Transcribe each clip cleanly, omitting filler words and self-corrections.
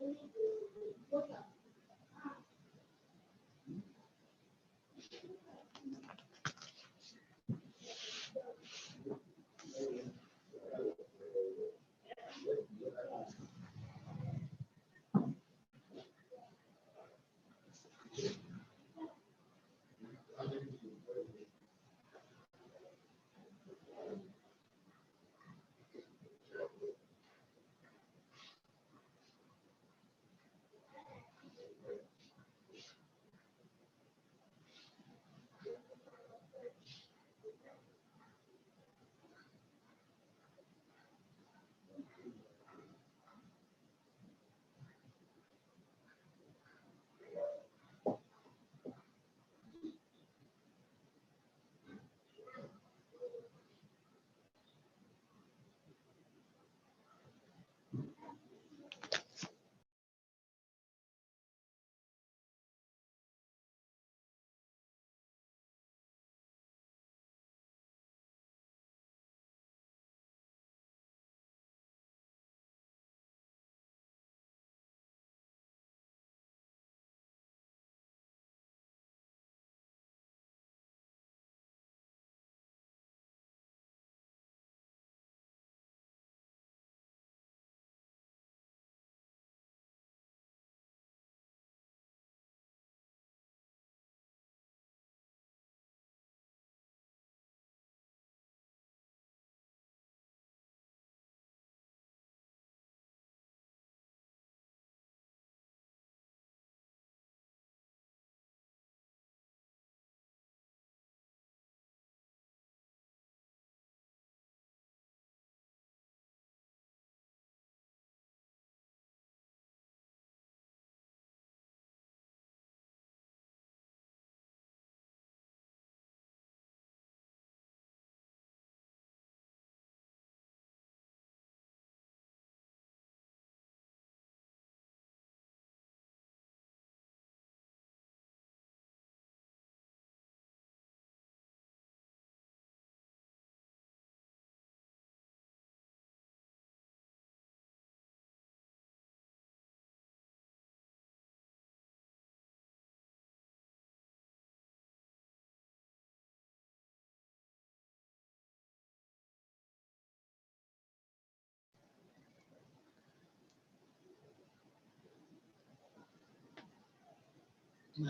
I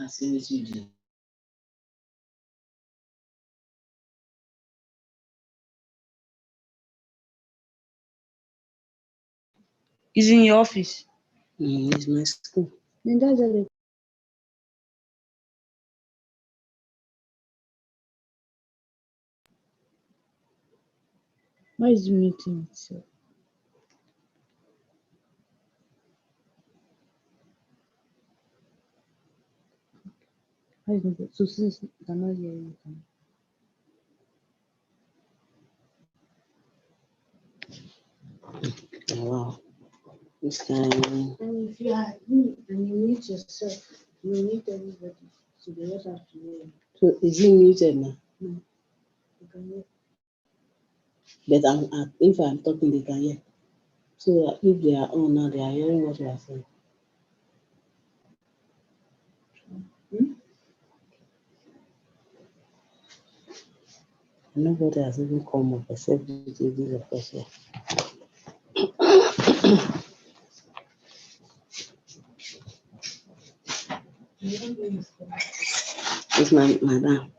see what you do. He's in your office. It's my school. Then that's all. Why is the meeting itself? Why is it so since they're not hearing it? Wow. This time. And if you are you and you mute yourself, you will mute everybody. So they just have to hear you. So is he muted now? No. You can hear. But if I'm talking, they can hear. So if they are on now, they are hearing what you are saying. Nobody has even come up except this of course. Yeah. It's my madam.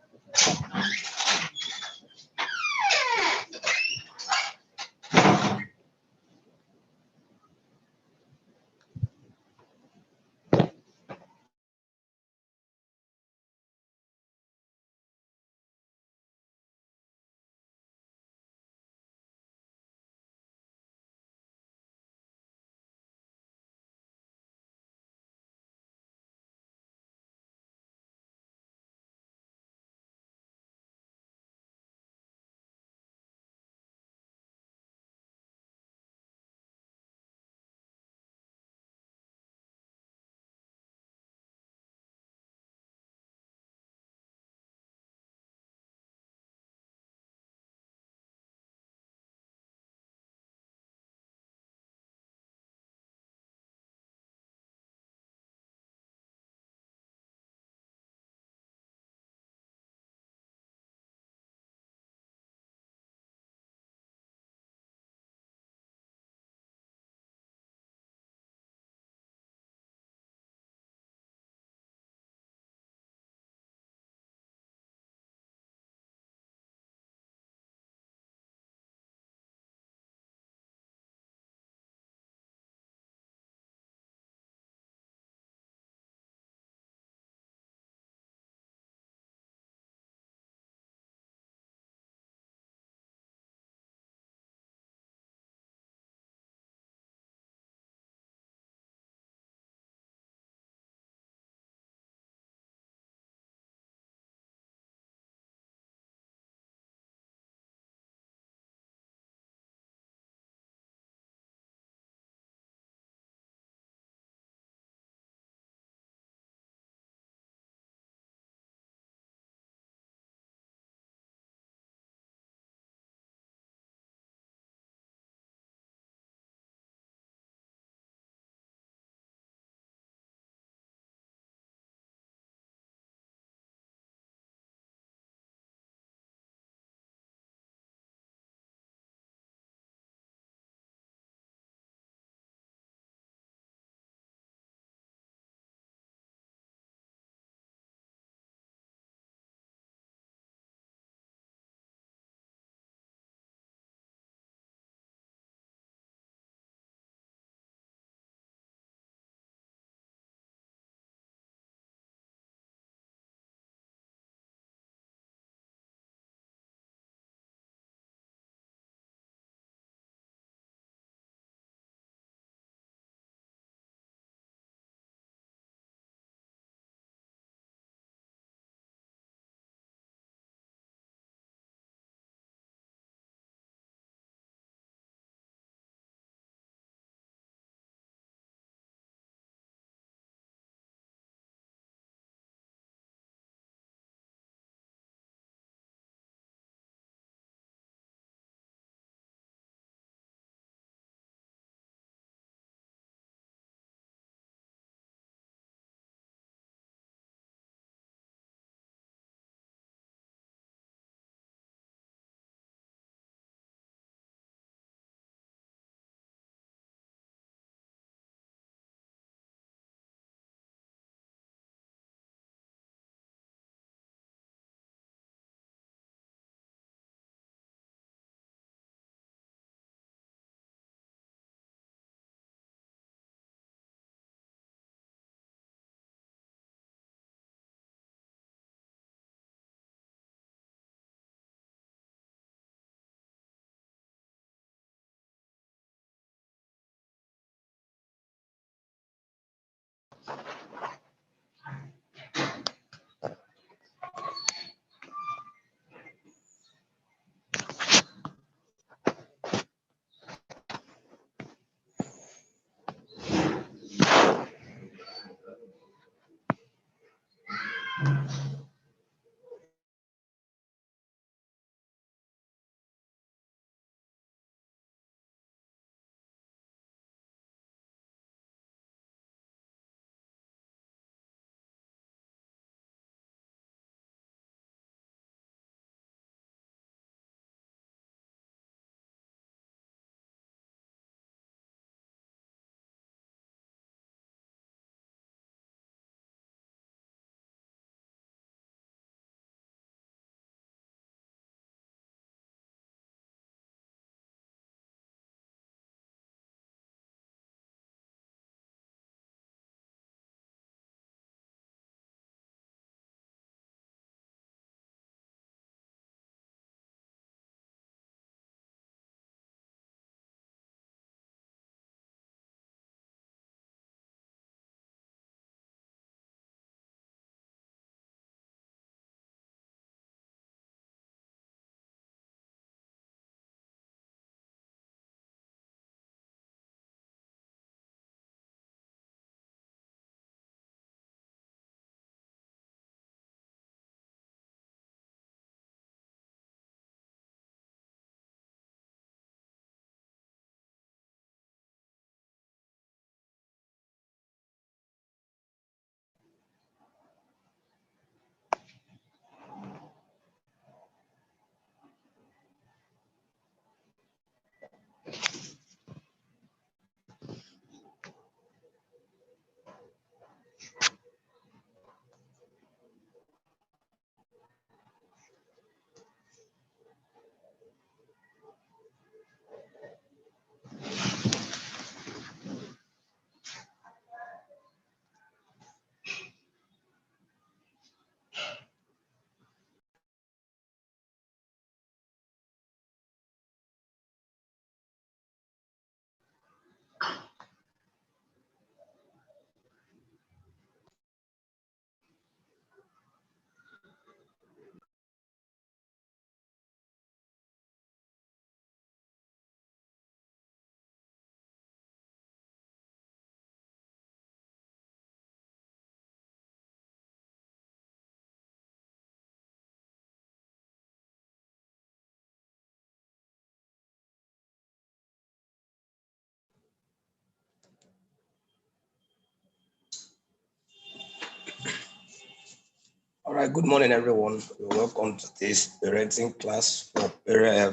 right, good morning, everyone. Welcome to this parenting class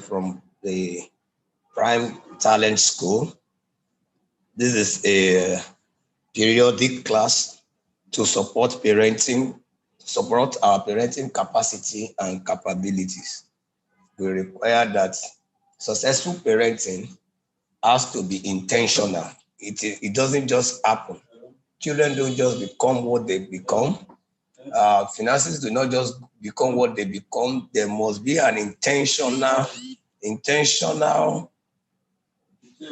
from the Prime Talent School. This is a periodic class to support our parenting capacity and capabilities. We require that successful parenting has to be intentional. It doesn't just happen. Children don't just become what they become. Finances do not just become what they become. There must be an intentional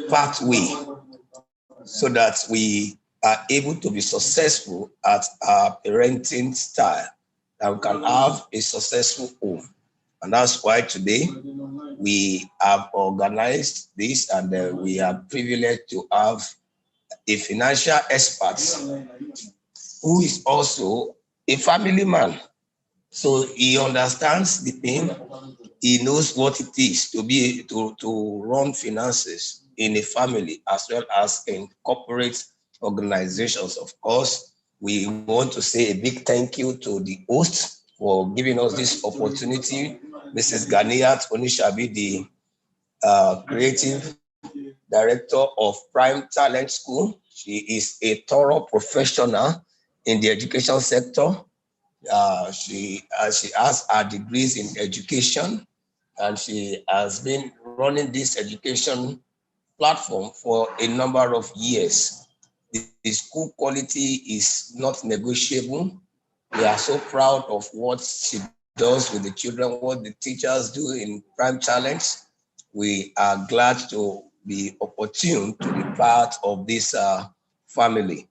pathway so that we are able to be successful at our parenting style, that we can have a successful home. And that's why today we have organized this, and we are privileged to have a financial expert who is also a family man. So he understands the pain. He knows what it is to run finances in a family as well as in corporate organizations. Of course, we want to say a big thank you to the host for giving us this opportunity, Mrs. Ganiat Onishabi, the creative director of Prime Talent School. She is a thorough professional in the education sector. She has her degrees in education, and she has been running this education platform for a number of years. The school quality is not negotiable. We are so proud of what she does with the children, what the teachers do in Prime Talents. We are glad to be opportune to be part of this family.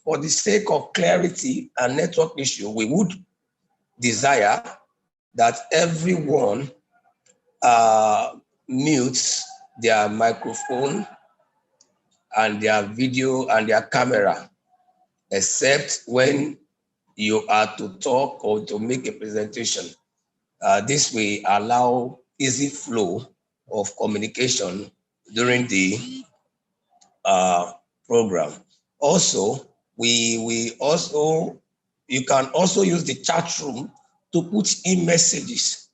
For the sake of clarity and network issue, we would desire that everyone mutes their microphone and their video and their camera, except when you are to talk or to make a presentation. This will allow easy flow of communication during the program. Also, you can also use the chat room to put in messages.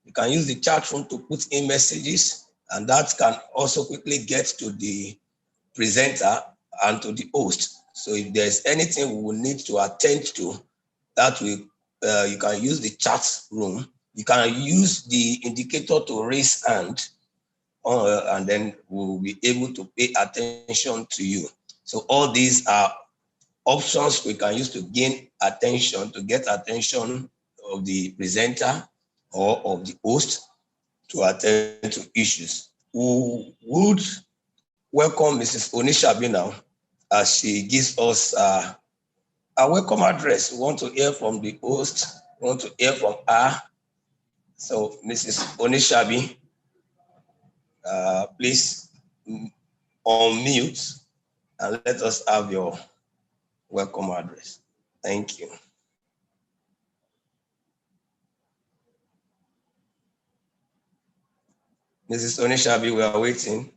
You can use the chat room to put in messages, and that can also quickly get to the presenter and to the host. So if there's anything we will need to attend to, you can use the chat room. You can use the indicator to raise hand, and then we'll be able to pay attention to you. So all these are options we can use to gain attention, to get attention of the presenter or of the host to attend to issues. We would welcome Mrs. Onishabi now as she gives us a welcome address. We want to hear from the host. We want to hear from her. So, Mrs. Onishabi, please unmute and let us have your welcome address. Thank you. Mrs. Onishabi, we are waiting.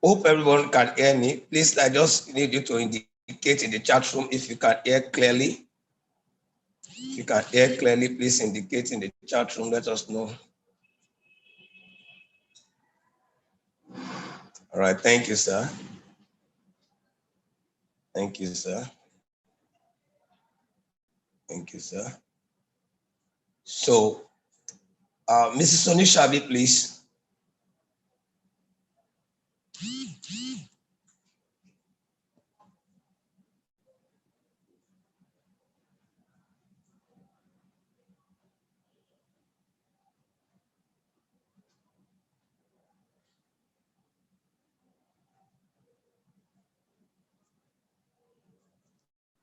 Hope everyone can hear me. Please, I just need you to indicate in the chat room if you can hear clearly. If you can hear clearly, please indicate in the chat room. Let us know. All right. Thank you, sir. Thank you, sir. Thank you, sir. So, Mrs. Onishabi, please.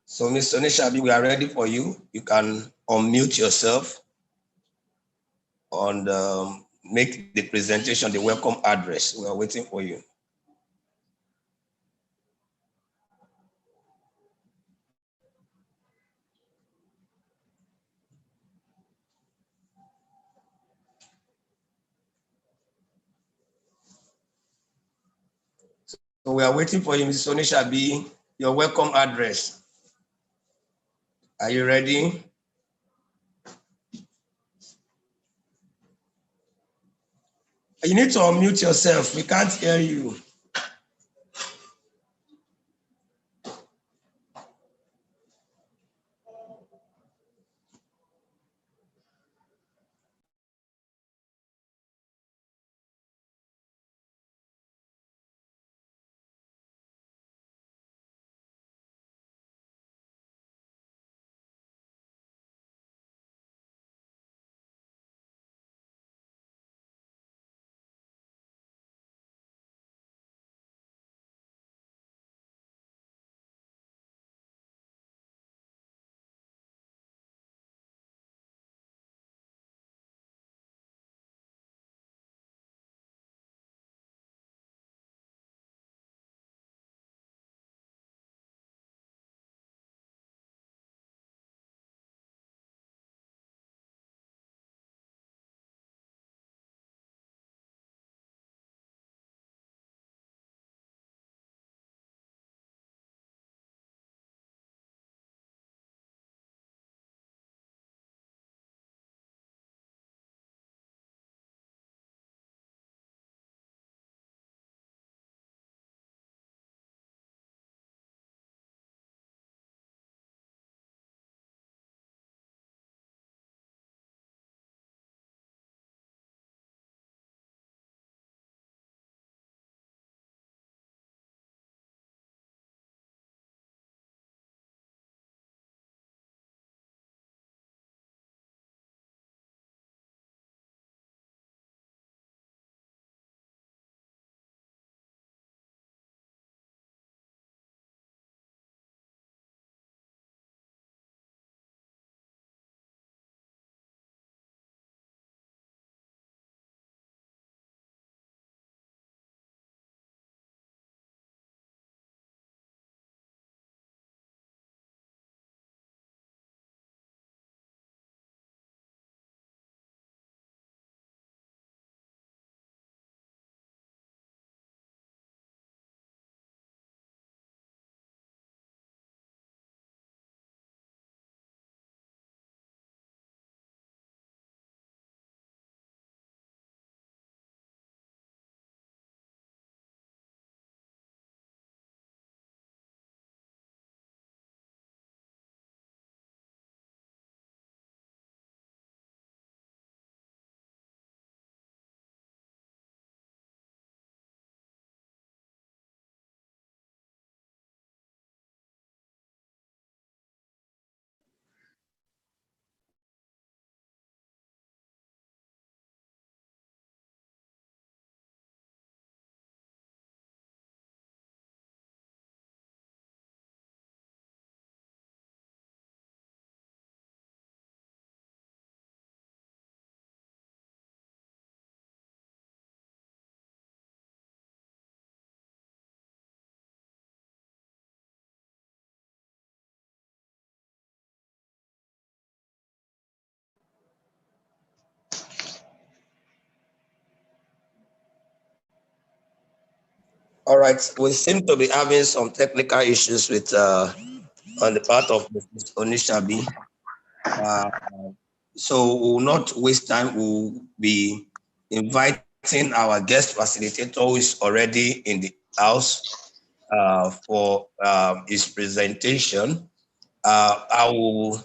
So, Mr. Onishabi, we are ready for you. You can unmute yourself and make the presentation, the welcome address. We are waiting for you. So we are waiting for you, Mrs. Onishabi, your welcome address. Are you ready? You need to unmute yourself. We can't hear you. All right, we seem to be having some technical issues with on the part of Mrs. Onishabi. So we will not waste time. We'll be inviting our guest facilitator who is already in the house for his presentation. I will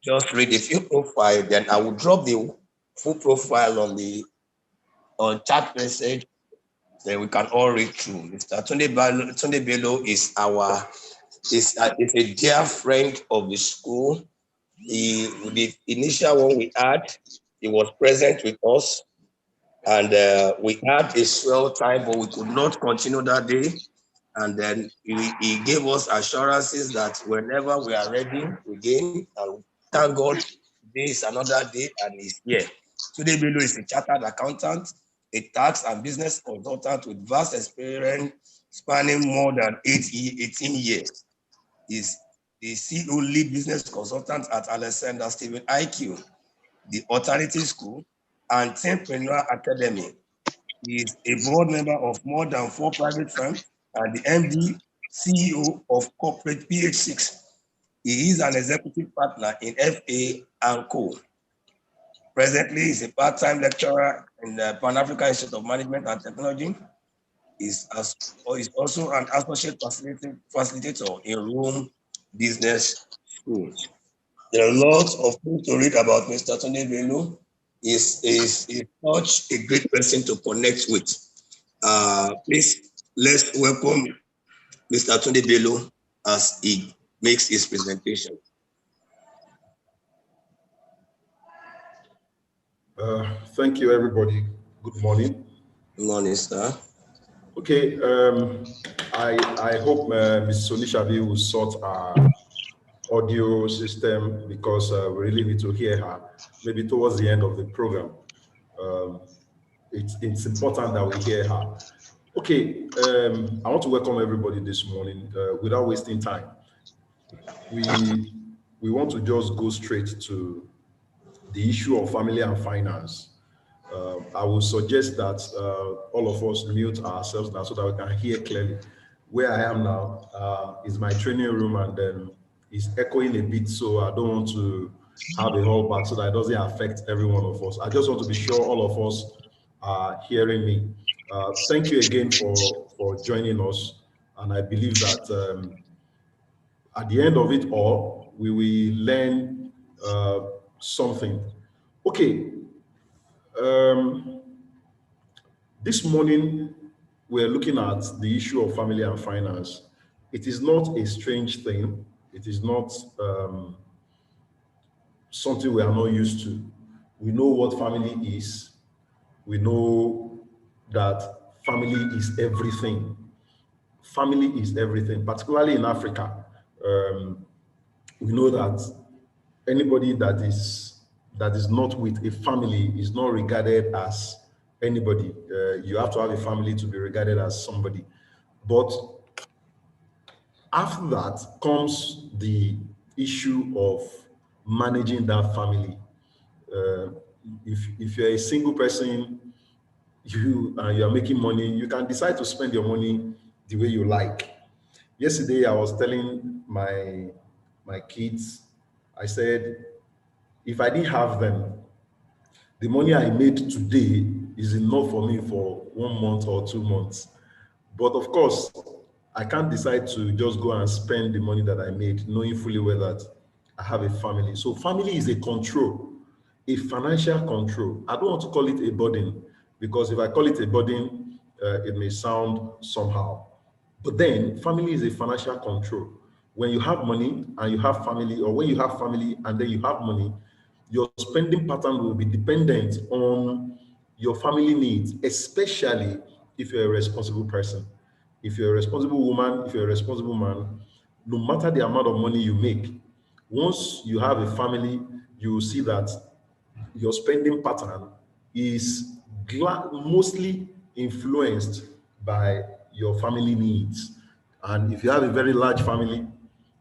just read a few profiles, then I will drop the full profile on chat message. Then we can all read through. Mr. Tunde Bello is a dear friend of the school. The initial one we had, he was present with us, and we had a swell time, but we could not continue that day. And then he gave us assurances that whenever we are ready again, and thank God, today is another day, and he's here. Tunde Bello is a chartered accountant, a tax and business consultant with vast experience spanning more than 18 years. He's the CEO lead business consultant at Alexander Stephen IQ, the Alternative School, and Teampreneur Academy. He is a board member of more than 4 private firms and the MD CEO of Corporate PH6. He is an executive partner in FA and Co. Presently, he's a part-time lecturer in the Pan-African Institute of Management and Technology. He's also an associate facilitator in Rome Business School. There are lots of things to read about Mr. Tunde Bello. Is such a great person to connect with. Please, let's welcome Mr. Tunde Bello as he makes his presentation. Thank you, everybody. Good morning. Good morning, sir. Okay, I hope Ms. Sonishabi will sort our audio system because we really need to hear her, maybe towards the end of the program. It's important that we hear her. Okay, I want to welcome everybody this morning without wasting time. We want to just go straight to the issue of family and finance. I would suggest that all of us mute ourselves now so that we can hear clearly. Where I am now is my training room, and it's echoing a bit, so I don't want to have a whole back so that it doesn't affect every one of us. I just want to be sure all of us are hearing me. Thank you again for joining us, and I believe that at the end of it all, we will learn something. Okay. This morning, we're looking at the issue of family and finance. It is not a strange thing. It is not something we are not used to. We know what family is. We know that family is everything. Family is everything, particularly in Africa. We know that anybody that is not with a family is not regarded as anybody. You have to have a family to be regarded as somebody. But after that comes the issue of managing that family. If you're a single person, you are making money, you can decide to spend your money the way you like. Yesterday, I was telling my kids, I said, if I didn't have them, the money I made today is enough for me for 1 month or 2 months. But of course, I can't decide to just go and spend the money that I made, knowing fully well that I have a family. So family is a control, a financial control. I don't want to call it a burden, because if I call it a burden, it may sound somehow. But then family is a financial control. When you have money and you have family, or when you have family and then you have money, your spending pattern will be dependent on your family needs, especially if you're a responsible person. If you're a responsible woman, if you're a responsible man, no matter the amount of money you make, once you have a family, you will see that your spending pattern is mostly influenced by your family needs. And if you have a very large family,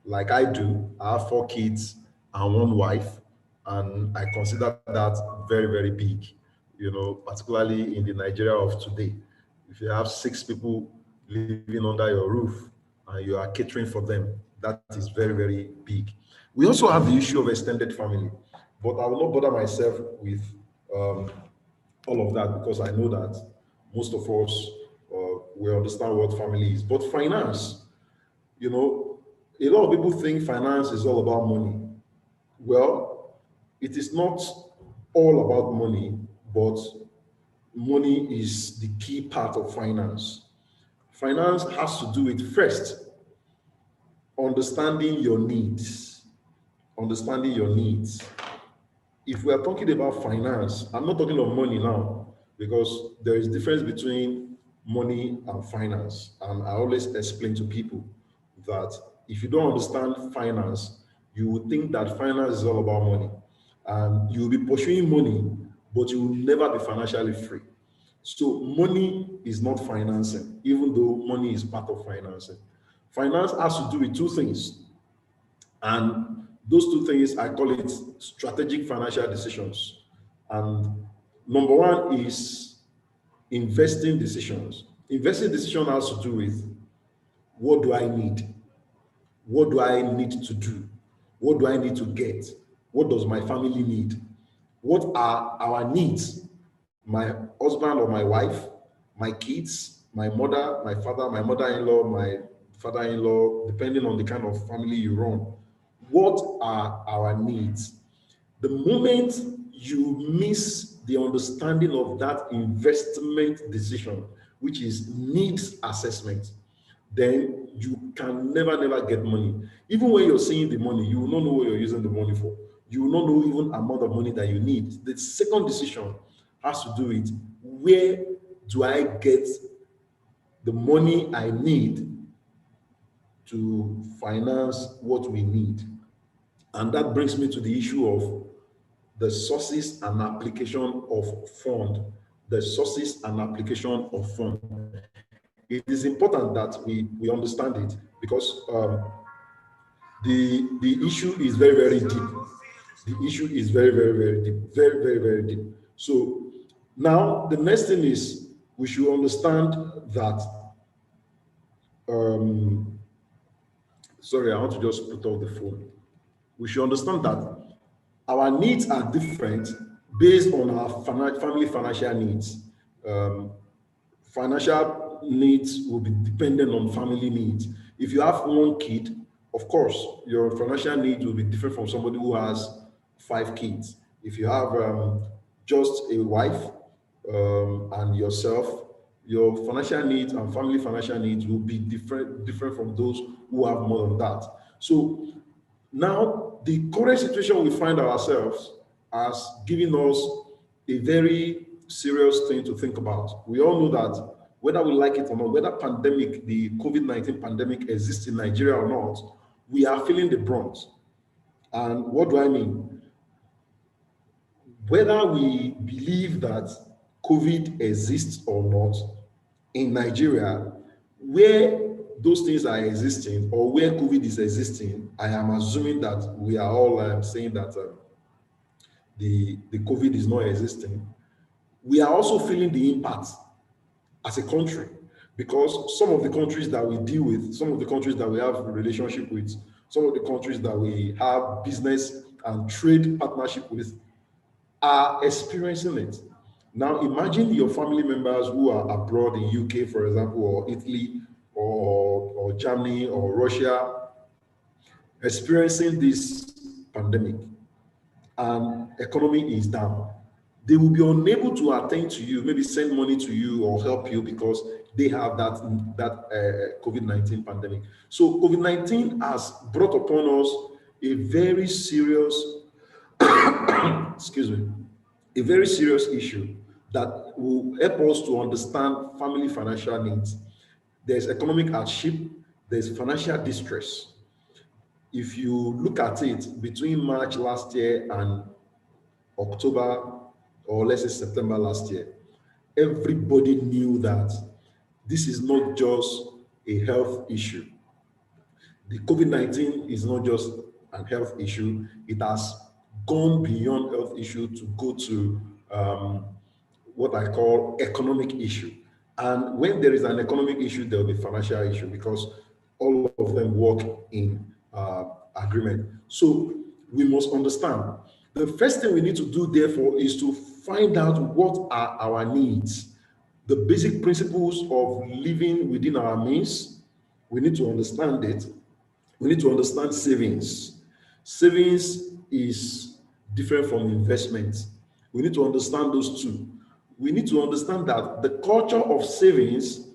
like I do, I have 4 kids and 1 wife, and I consider that very, very big, particularly in the Nigeria of today. If you have 6 people living under your roof and you are catering for them, that is very, very big. We also have the issue of extended family, but I will not bother myself with all of that, because I know that most of us will understand what family is. But finance, a lot of people think finance is all about money. Well, it is not all about money, but money is the key part of finance. Finance has to do with, first, understanding your needs. Understanding your needs. If we are talking about finance, I'm not talking of money now, because there is difference between money and finance. And I always explain to people that if you don't understand finance, you would think that finance is all about money. And you'll be pursuing money but you will never be financially free. So money is not financing, even though money is part of financing. Finance has to do with two things. And those two things, I call it strategic financial decisions. And number one is investing decisions. Investing decision has to do with, what do I need? What do I need to do? What do I need to get? What does my family need? What are our needs? My husband or my wife, my kids, my mother, my father, my mother-in-law, my father-in-law, depending on the kind of family you run. What are our needs? The moment you miss the understanding of that investment decision, which is needs assessment, then you can never get money. Even when you're seeing the money, you will not know what you're using the money for. You will not know even amount of money that you need. The second decision has to do with, where do I get the money I need to finance what we need? And that brings me to the issue of the sources and application of fund. The sources and application of fund. It is important that we understand it, because the issue is very deep. The issue is very deep, very deep. So now the next thing is, we should understand that. Sorry, I want to just put off the phone. We should understand that our needs are different based on our family financial needs. Financial needs will be dependent on family needs. If you have one kid, of course, your financial needs will be different from somebody who has 5 kids. If you have just a wife and yourself, your financial needs and family financial needs will be different from those who have more than that. So now, the current situation we find ourselves has given us a very serious thing to think about. We all know that whether we like it or not, whether the COVID-19 pandemic exists in Nigeria or not, we are feeling the brunt. And what do I mean? Whether we believe that COVID exists or not, in Nigeria, where those things are existing, or where COVID is existing, I am assuming that we are all saying that the COVID is not existing. We are also feeling the impact as a country, because some of the countries that we deal with, some of the countries that we have a relationship with, some of the countries that we have business and trade partnership with are experiencing it. Now, imagine your family members who are abroad in UK, for example, or Italy, or Germany, or Russia, experiencing this pandemic, and economy is down. They will be unable to attend to you, maybe send money to you or help you, because they have that COVID-19 pandemic. So COVID-19 has brought upon us a very serious, excuse me, a very serious issue that will help us to understand family financial needs. There's economic hardship, there's financial distress. If you look at it, between March last year and October, or let's say September last year, everybody knew that this is not just a health issue. The COVID-19 is not just a health issue, it has gone beyond health issue to go to what I call economic issue. And when there is an economic issue, there will be financial issue, because all of them work in agreement. So we must understand. The first thing we need to do, therefore, is to find out what are our needs. The basic principles of living within our means, we need to understand it. We need to understand savings. Savings is different from investment. We need to understand those two. We need to understand that the culture of savings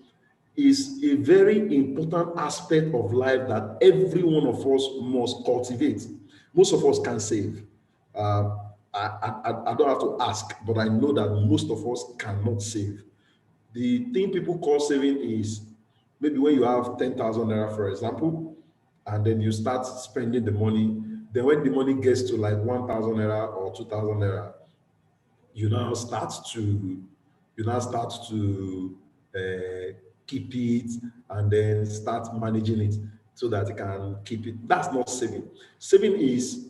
is a very important aspect of life that every one of us must cultivate. Most of us can save. I don't have to ask, but I know that most of us cannot save. The thing people call saving is maybe when you have 10,000 naira, for example, and then you start spending the money. Then when the money gets to like 1,000 naira or 2,000 naira, you now start to keep it and then start managing it so that you can keep it. That's not saving. Saving is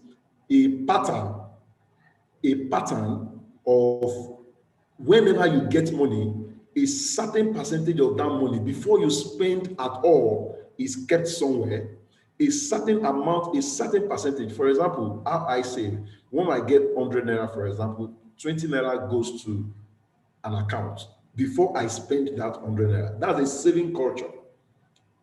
a pattern of whenever you get money, a certain percentage of that money before you spend at all is kept somewhere. A certain amount, a certain percentage. For example, how I save, when I get 100 naira, for example, 20 naira goes to an account before I spend that 100 naira. That's a saving culture.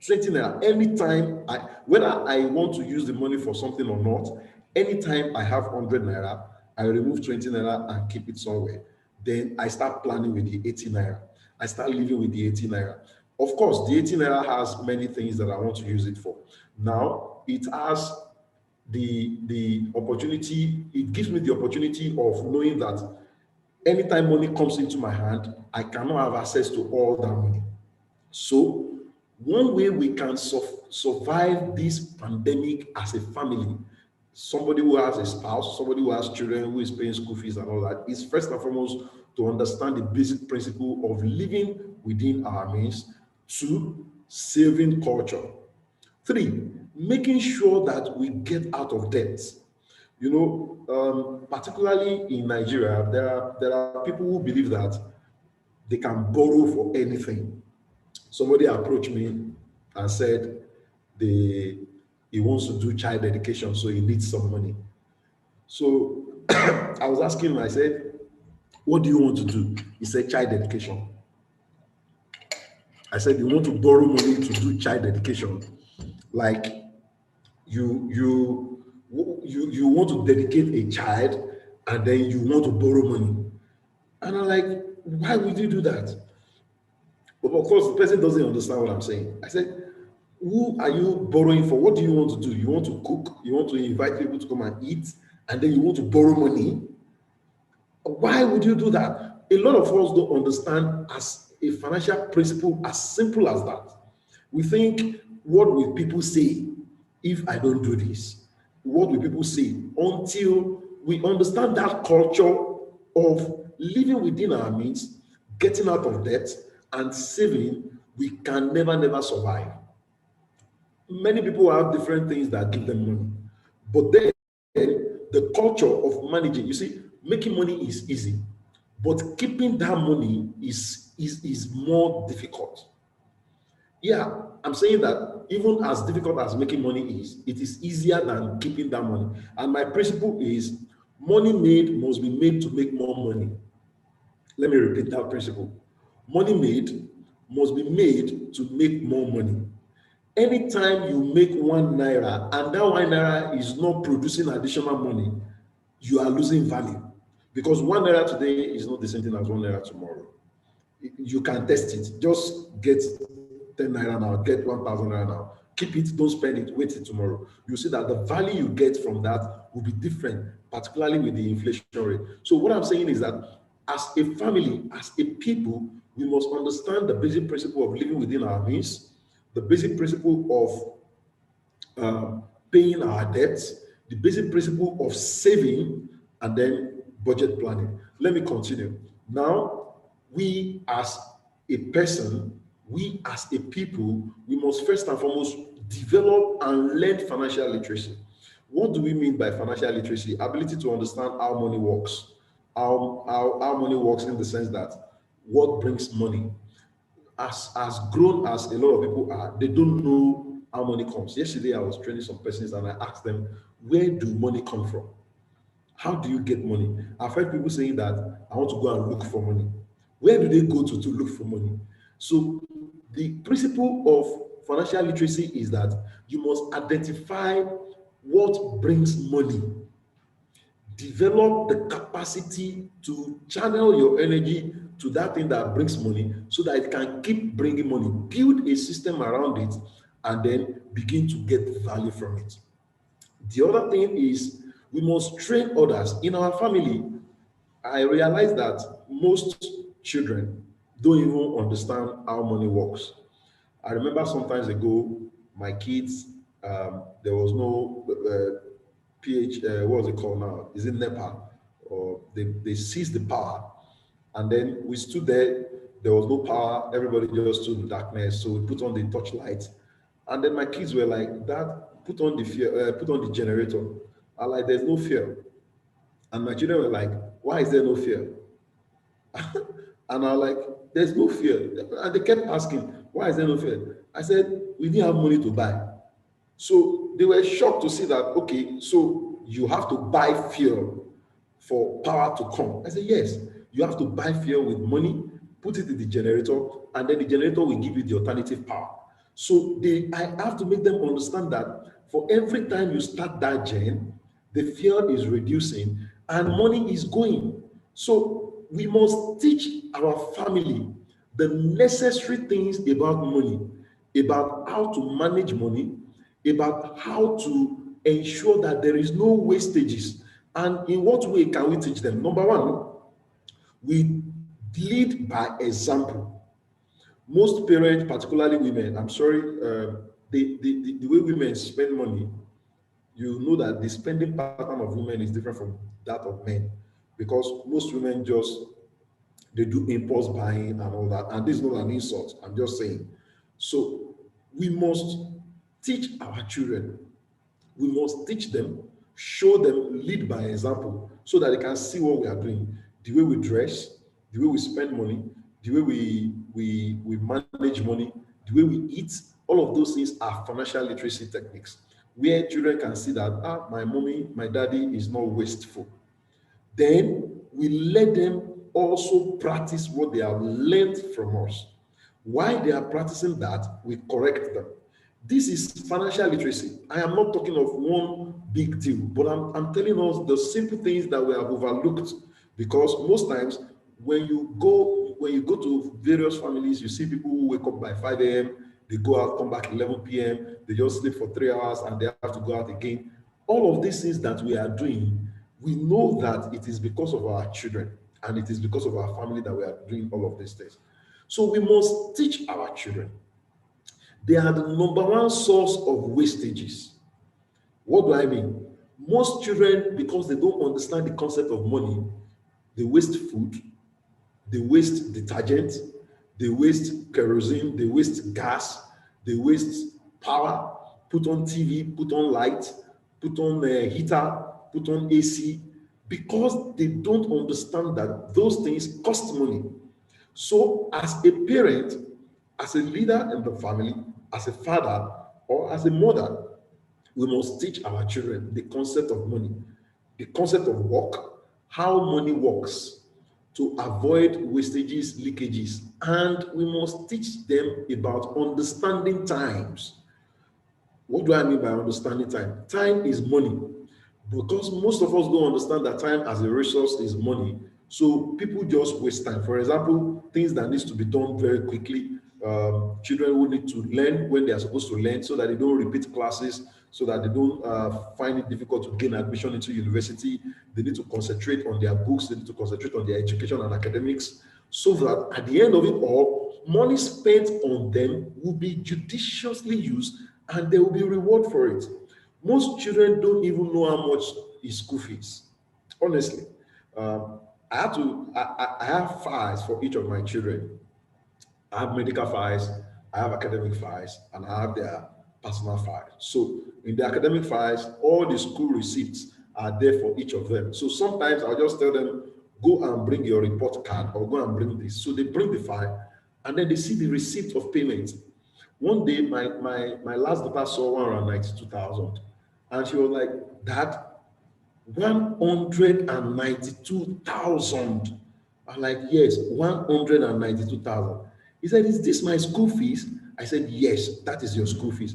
20 naira. Anytime whether I want to use the money for something or not, anytime I have 100 naira, I remove 20 naira and keep it somewhere. Then I start planning with the 80 naira. I start living with the 80 naira. Of course, the 80 naira has many things that I want to use it for. Now, it has the opportunity, it gives me the opportunity of knowing that anytime money comes into my hand, I cannot have access to all that money. So, one way we can survive this pandemic as a family, somebody who has a spouse, somebody who has children, who is paying school fees and all that, is first and foremost to understand the basic principle of living within our means. 2, saving culture. 3, making sure that we get out of debt. Particularly in Nigeria, there are people who believe that they can borrow for anything. Somebody approached me and said he wants to do child education, so he needs some money. So I was asking him, I said, what do you want to do? He said, child education. I said, you want to borrow money to do child education? Like you want to dedicate a child and then you want to borrow money. And I'm like, why would you do that? But of course, the person doesn't understand what I'm saying. I said, who are you borrowing for? What do you want to do? You want to cook? You want to invite people to come and eat? And then you want to borrow money? Why would you do that? A lot of us don't understand as a financial principle as simple as that. We think, what will people say if I don't do this? What will people say? Until we understand that culture of living within our means, getting out of debt, and saving, we can never survive. Many people have different things that give them money, but then the culture of managing, you see, making money is easy, but keeping that money is more difficult. Yeah, I'm saying that even as difficult as making money is, it is easier than keeping that money. And my principle is money made must be made to make more money. Let me repeat that principle. Money made must be made to make more money. Anytime you make 1 naira and that 1 naira is not producing additional money, you are losing value. Because 1 naira today is not the same thing as 1 naira tomorrow. You can test it. Just get 10 naira now, get 1,000 naira now. Keep it, don't spend it, wait till tomorrow. You see that the value you get from that will be different, particularly with the inflation rate. So what I'm saying is that as a family, as a people, we must understand the basic principle of living within our means, the basic principle of paying our debts, the basic principle of saving, and then budget planning. Let me continue. Now, we as a person, we as a people, we must first and foremost develop and learn financial literacy. What do we mean by financial literacy? Ability to understand how money works. How money works in the sense that what brings money. As grown as a lot of people are, they don't know how money comes. Yesterday, I was training some persons and I asked them, where do money come from? How do you get money? I've heard people saying that I want to go and look for money. Where do they go to look for money? So the principle of financial literacy is that you must identify what brings money. Develop the capacity to channel your energy to that thing that brings money so that it can keep bringing money. Build a system around it and then begin to get value from it. The other thing is we must train others. In our family, I realize that most children don't even understand how money works. I remember sometimes ago, my kids, there was no what was it called now? Is it NEPA or they seized the power. And then we stood there. There was no power. Everybody just stood in darkness. So we put on the torchlight. And then my kids were like, Dad, put on the generator. I'm like, there's no fear. And my children were like, why is there no fear? And I was like, there's no fear. And they kept asking, why is there no fear? I said, we didn't have money to buy. So they were shocked to see that, okay, so you have to buy fuel for power to come. I said, yes, you have to buy fuel with money, put it in the generator, and then the generator will give you the alternative power. So I have to make them understand that for every time you start that gen, the fuel is reducing and money is going. So we must teach our family the necessary things about money, about how to manage money, about how to ensure that there is no wastages. And in what way can we teach them? Number one, we lead by example. Most parents, particularly women, I'm sorry, the way women spend money, you know that the spending pattern of women is different from that of men, because most women they do impulse buying and all that. And this is not an insult, I'm just saying. So we must teach our children. We must teach them, show them, lead by example, so that they can see what we are doing. The way we dress, the way we spend money, the way we manage money, the way we eat, all of those things are financial literacy techniques, where children can see that, my mommy, my daddy is not wasteful. Then we let them also practice what they have learned from us. While they are practicing that, we correct them. This is financial literacy. I am not talking of one big deal, but I'm telling us the simple things that we have overlooked, because most times when you go to various families, you see people who wake up by 5 a.m., they go out, come back 11 p.m., they just sleep for 3 hours and they have to go out again. All of these things that we are doing, we know that it is because of our children and it is because of our family that we are doing all of these things. So we must teach our children. They are the number one source of wastages. What do I mean? Most children, because they don't understand the concept of money, they waste food, they waste detergent, they waste kerosene, they waste gas, they waste power, put on TV, put on light, put on a heater, put on AC, because they don't understand that those things cost money. So as a parent, as a leader in the family, as a father, or as a mother, we must teach our children the concept of money, the concept of work, how money works, to avoid wastages, leakages, and we must teach them about understanding times. What do I mean by understanding time? Time is money, because most of us don't understand that time as a resource is money. So people just waste time. For example, things that needs to be done very quickly. Children who need to learn when they are supposed to learn, so that they don't repeat classes, so that they don't find it difficult to gain admission into university. They need to concentrate on their books, they need to concentrate on their education and academics, so that at the end of it all, money spent on them will be judiciously used and there will be reward for it. Most children don't even know how much is school fees. Honestly, I have files for each of my children. I have medical files, I have academic files, and I have their personal files. So in the academic files, all the school receipts are there for each of them. So sometimes I'll just tell them, go and bring your report card or go and bring this. So they bring the file and then they see the receipt of payment. One day, my last daughter saw 192,000 and she was like, Dad, 192,000. I'm like, yes, 192,000. He said, is this my school fees? I said, yes, that is your school fees.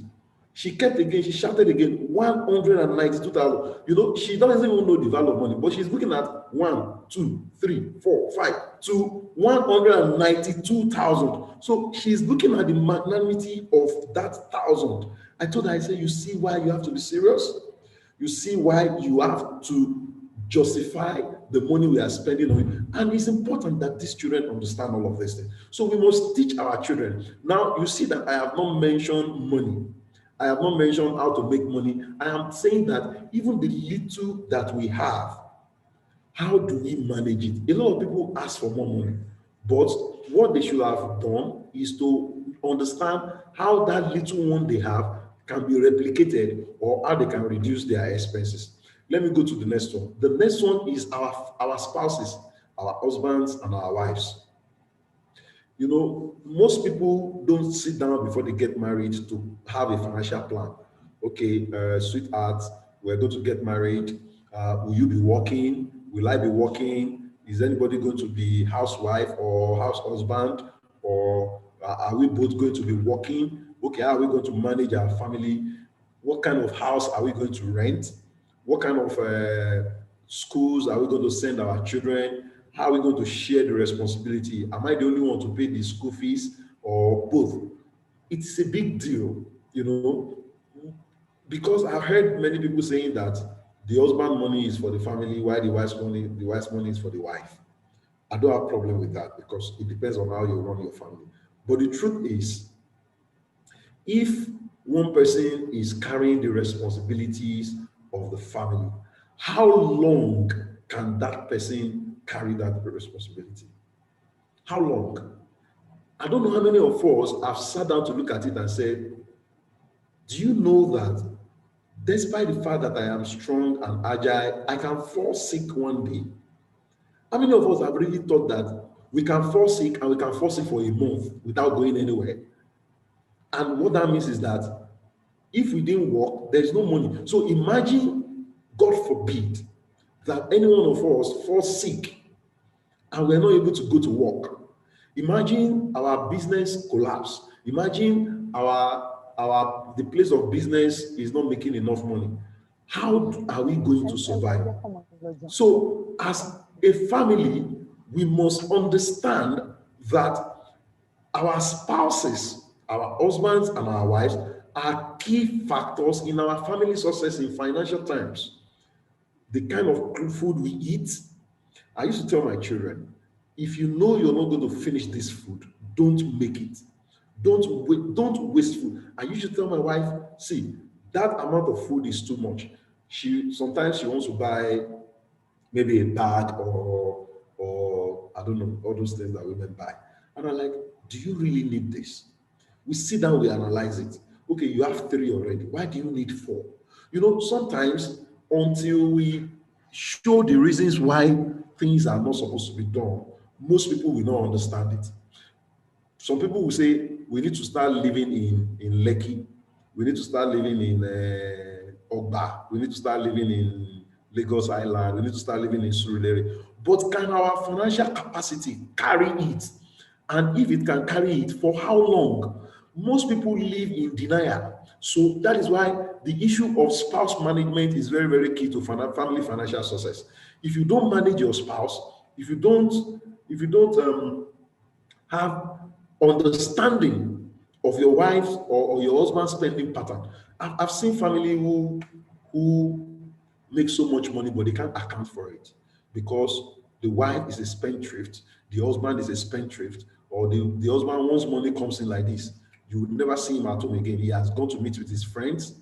She kept again, she shouted again, 192,000. You know, she doesn't even know the value of money, but she's looking at 1, 2, 3, 4, 5 to 192,000. So she's looking at the magnanimity of that thousand. I told her, I said, you see why you have to be serious? You see why you have to justify the money we are spending on it. And it's important that these children understand all of these things. So we must teach our children. Now, you see that I have not mentioned money. I have not mentioned how to make money. I am saying that even the little that we have, How do we manage it? A lot of people ask for more money, but what they should have done is to understand how that little one they have can be replicated or how they can reduce their expenses. Let me go to the next one. The next one is our spouses, our husbands, and our wives. You know, most people don't sit down before they get married to have a financial plan. Okay, sweetheart, we're going to get married. Will you be working? Will I be working? Is anybody going to be housewife or house husband? Or are we both going to be working? Okay, how are we going to manage our family? What kind of house are we going to rent? What kind of schools are we going to send our children? How are we going to share the responsibility? Am I the only one to pay the school fees or both? It's a big deal, you know, because I've heard many people saying that the husband money is for the family, while the wife's money is for the wife. I don't have problem with that because it depends on how you run your family. But the truth is, if one person is carrying the responsibilities of the family, how long can that person carry that responsibility? How long? I don't know how many of us have sat down to look at it and said, do you know that despite the fact that I am strong and agile, I can fall sick one day? How many of us have really thought that we can fall sick and we can fall sick for a month without going anywhere? And what that means is that if we didn't work, there's no money. So imagine, God forbid, that any one of us falls sick and we're not able to go to work. Imagine our business collapse. Imagine the place of business is not making enough money. How are we going to survive? So as a family, we must understand that our spouses, our husbands and our wives are key factors in our family success in financial terms. The kind of food we eat. I used to tell my children, if you know you're not going to finish this food, don't make it. Don't waste food. I used to tell my wife, see, that amount of food is too much. Sometimes she wants to buy maybe a bag or I don't know, all those things that women buy. And I'm like, do you really need this? We sit down, we analyze it. Okay, you have 3 already. Why do you need 4? You know, sometimes until we show the reasons why things are not supposed to be done, most people will not understand it. Some people will say, we need to start living in Lekki. We need to start living in Ogba. We need to start living in Lagos Island. We need to start living in Surulere. But can our financial capacity carry it? And if it can carry it, for how long? Most people live in denial. So that is why the issue of spouse management is very, very key to family financial success. If you don't manage your spouse, if you don't have understanding of your wife's or your husband's spending pattern. I've seen family who make so much money, but they can't account for it because the wife is a spendthrift, the husband is a spendthrift, or the husband, once money comes in like this, you would never see him at home again. He has gone to meet with his friends.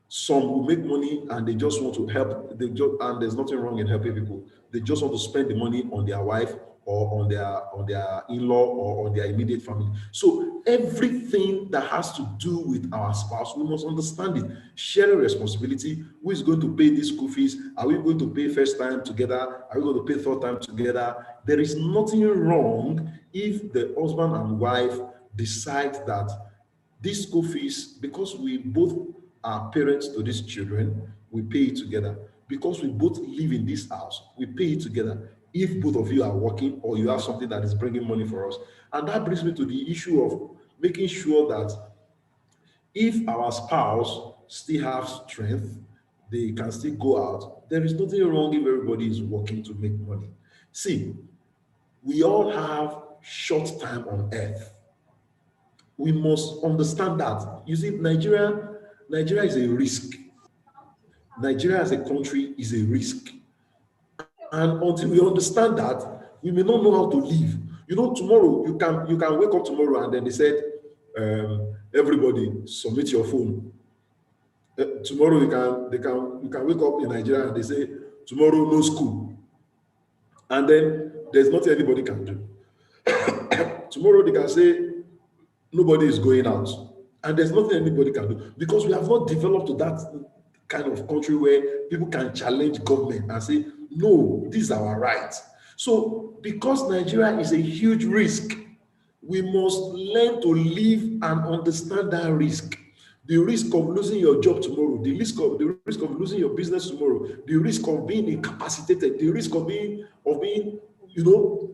Some will make money and they just want to help. And there's nothing wrong in helping people. They just want to spend the money on their wife or on their in-law or on their immediate family. So everything that has to do with our spouse, we must understand it. Sharing responsibility. Who is going to pay these school fees? Are we going to pay first time together? Are we going to pay third time together? There is nothing wrong if the husband and wife decide that these school fees, because we both are parents to these children, we pay it together. Because we both live in this house, we pay it together. If both of you are working or you have something that is bringing money for us. And that brings me to the issue of making sure that if our spouse still have strength, they can still go out. There is nothing wrong if everybody is working to make money. See, we all have short time on earth. We must understand that. You see, Nigeria is a risk. Nigeria as a country is a risk. And until we understand that, we may not know how to live. You know, tomorrow you can wake up tomorrow and then they said, everybody submit your phone. Tomorrow you can wake up in Nigeria and they say, tomorrow no school. And then there's nothing anybody can do. Tomorrow they can say nobody is going out, and there's nothing anybody can do, because we have not developed to that kind of country where people can challenge government and say, no, these are our rights. So because Nigeria is a huge risk, we must learn to live and understand that risk. The risk of losing your job tomorrow, the risk of losing your business tomorrow, the risk of being incapacitated, the risk of being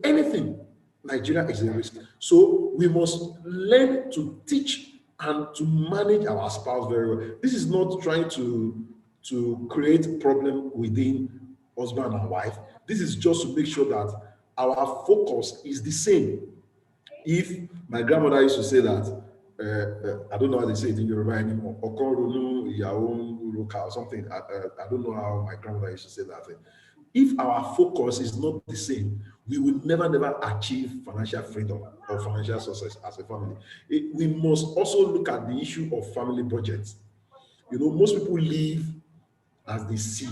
anything. Nigeria is a risk. So we must learn to teach and to manage our spouse very well. This is not trying to create problem within husband and wife. This is just to make sure that our focus is the same. If my grandmother used to say that, I don't know how they say it in Yoruba anymore, or something. I don't know how my grandmother used to say that thing. If our focus is not the same, we will never achieve financial freedom or financial success as a family. We must also look at the issue of family budgets. Most people live as they see.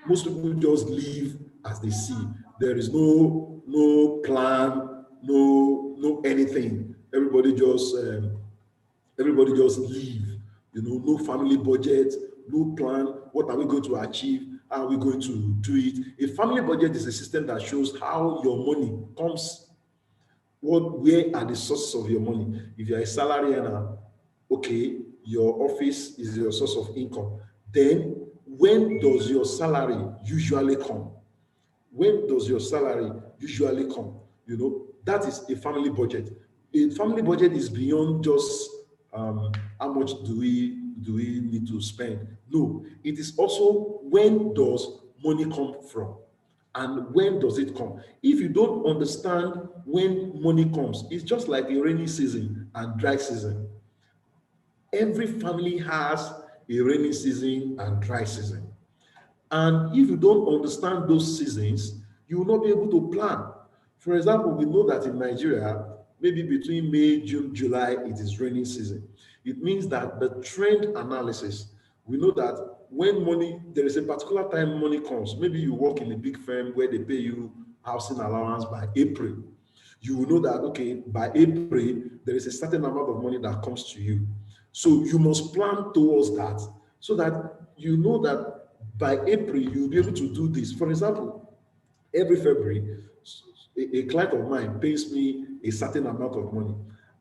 Most people just live as they see. There is no plan, no anything. Everybody just live. No family budget, no plan. What are we going to achieve? How are we going to do it? A family budget is a system that shows how your money comes. Where are the sources of your money? If you're a salary earner, okay, your office is your source of income. Then when does your salary usually come? When does your salary usually come? That is a family budget. A family budget is beyond just how much do we need to spend. No, it is also when does money come from, and when does it come. If you don't understand when money comes, it's just like a rainy season and dry season. Every family has a rainy season and dry season. And if you don't understand those seasons, you will not be able to plan. For example, we know that in Nigeria, maybe between May, June, July, it is rainy season. It means that the trend analysis, we know that when there is a particular time money comes. Maybe you work in a big firm where they pay you housing allowance by April. You will know that, okay, by April, there is a certain amount of money that comes to you. So you must plan towards that, so that you know that by April, you'll be able to do this. For example, every February, a client of mine pays me a certain amount of money.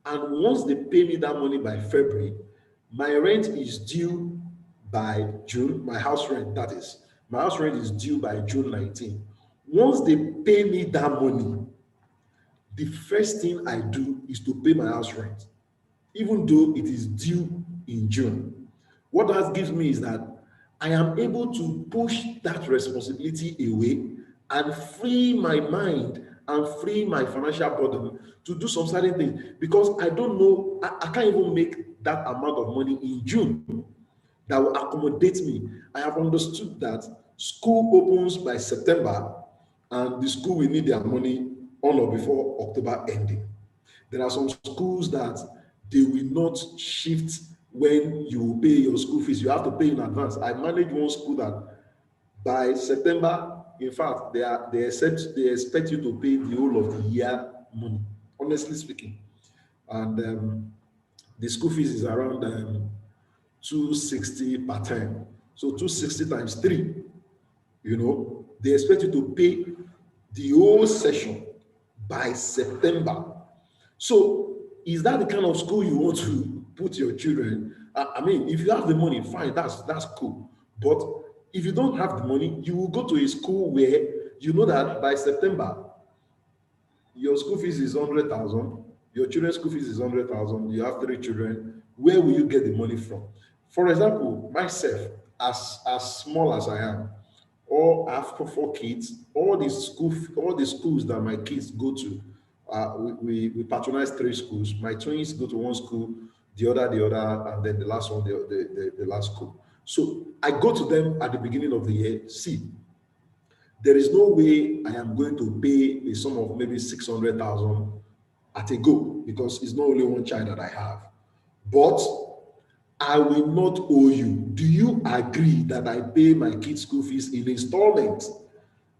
And once they pay me that money by February, my rent is due by June, my house rent, that is. My house rent is due by June 19. Once they pay me that money, the first thing I do is to pay my house rent, even though it is due in June. What that gives me is that I am able to push that responsibility away and free my mind and free my financial burden to do some certain things, because I don't know, I can't even make that amount of money in June that will accommodate me. I have understood that school opens by September and the school will need their money on or before October ending. There are some schools that they will not shift when you pay your school fees. You have to pay in advance. I manage one school that by September, in fact, they expect you to pay the whole of the year money, honestly speaking. And the school fees is around 260 per term. So 260 times 3, they expect you to pay the whole session by September. So is that the kind of school you want to put your children? I mean, if you have the money, fine, that's cool. But if you don't have the money, you will go to a school where you know that by September, your school fees is 100,000, your children's school fees is 100,000, you have 3 children, where will you get the money from? For example, myself, as small as I am, or I have 4 kids, all the schools that my kids go to, we patronize 3 schools. My twins go to one school, the other, and then the last one, the last school. So I go to them at the beginning of the year. See, there is no way I am going to pay a sum of maybe 600,000 at a go, because it's not only one child that I have. But I will not owe you. Do you agree that I pay my kids' school fees in installments?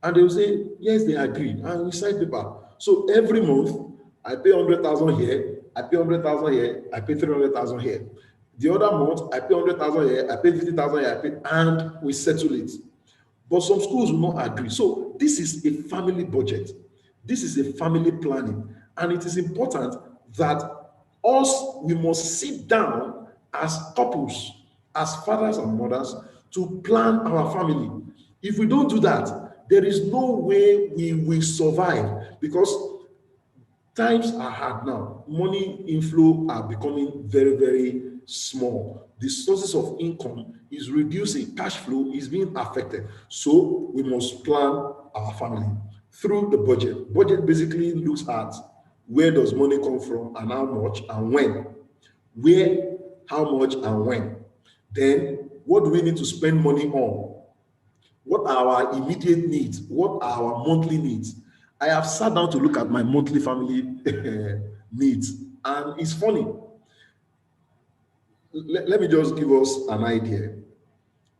And they will say, yes, they agree. And we sign paper. So every month, I pay 100,000 here, I pay 100,000 here, I pay 300,000 here. The other month, I pay 100,000 here, I pay 50,000 here, and we settle it. But some schools will not agree. So this is a family budget. This is a family planning. And it is important that we must sit down as couples, as fathers and mothers, to plan our family. If we don't do that, there is no way we will survive, because times are hard now. Money inflow are becoming very, very small. The sources of income is reducing. Cash flow is being affected. So we must plan our family through the budget. Budget basically looks at where does money come from and how much and when. Where, how much, and when. Then what do we need to spend money on? What are our immediate needs? What are our monthly needs? I have sat down to look at my monthly family needs, and it's funny. Let me just give us an idea.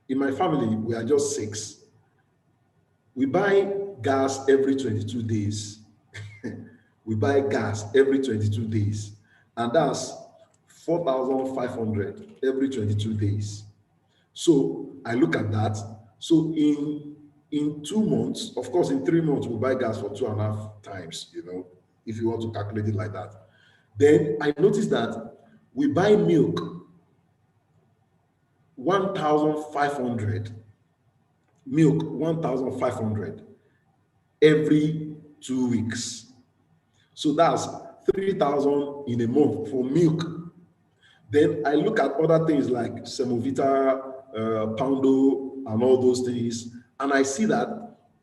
In my family, we are just 6. We buy gas every 22 days. We buy gas every 22 days, and that's 4,500 every 22 days. So I look at that. So in 2 months, of course, in 3 months, we buy gas for 2.5 times, if you want to calculate it like that. Then I noticed that we buy milk 1,500, milk 1,500 every 2 weeks. So that's 3,000 in a month for milk. Then I look at other things like Semovita, Poundo, and all those things, and I see that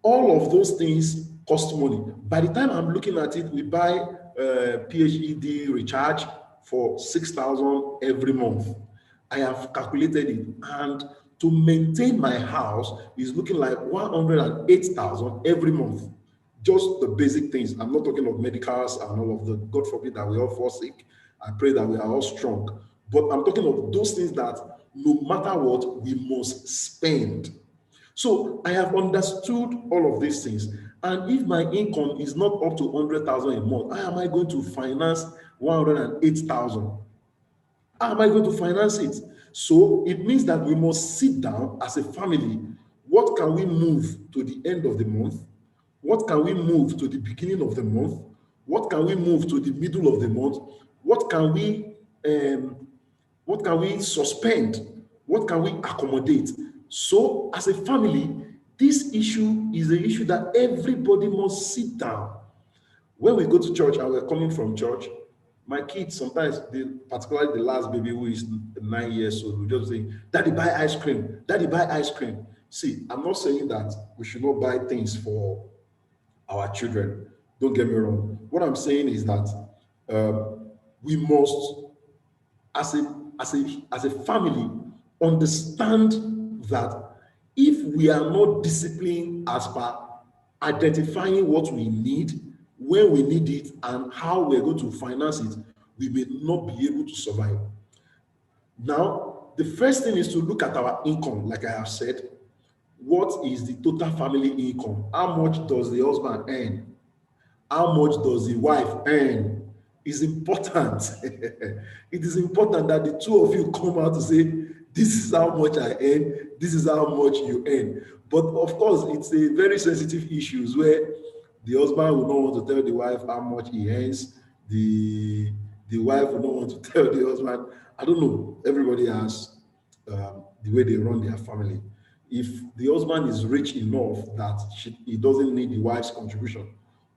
all of those things cost money. By the time I'm looking at it, we buy PHED recharge for 6,000 every month. I have calculated it, and to maintain my house is looking like 108,000 every month. Just the basic things. I'm not talking of medicals and all of the, God forbid that we all fall sick. I pray that we are all strong. But I'm talking of those things that no matter what, we must spend. So I have understood all of these things. And if my income is not up to 100,000 a month, how am I going to finance 108,000? How am I going to finance it? So it means that we must sit down as a family. What can we move to the end of the month? What can we move to the beginning of the month? What can we move to the middle of the month? What can we suspend? What can we accommodate? So as a family, this issue is an issue that everybody must sit down. When we go to church and we're coming from church, my kids sometimes, particularly the last baby who is 9 years old, will just say, "Daddy, buy ice cream. Daddy, buy ice cream." See, I'm not saying that we should not buy things for our children. Don't get me wrong. What I'm saying is that we must, as a family, understand that if we are not disciplined as per identifying what we need, when we need it, and how we're going to finance it, we may not be able to survive. Now, the first thing is to look at our income, like I have said. What is the total family income? How much does the husband earn? How much does the wife earn? It's important. It is important that the two of you come out to say, this is how much I earn, this is how much you earn. But of course, it's a very sensitive issue where the husband will not want to tell the wife how much he earns. The wife will not want to tell the husband. I don't know. Everybody has the way they run their family. If the husband is rich enough that he doesn't need the wife's contribution,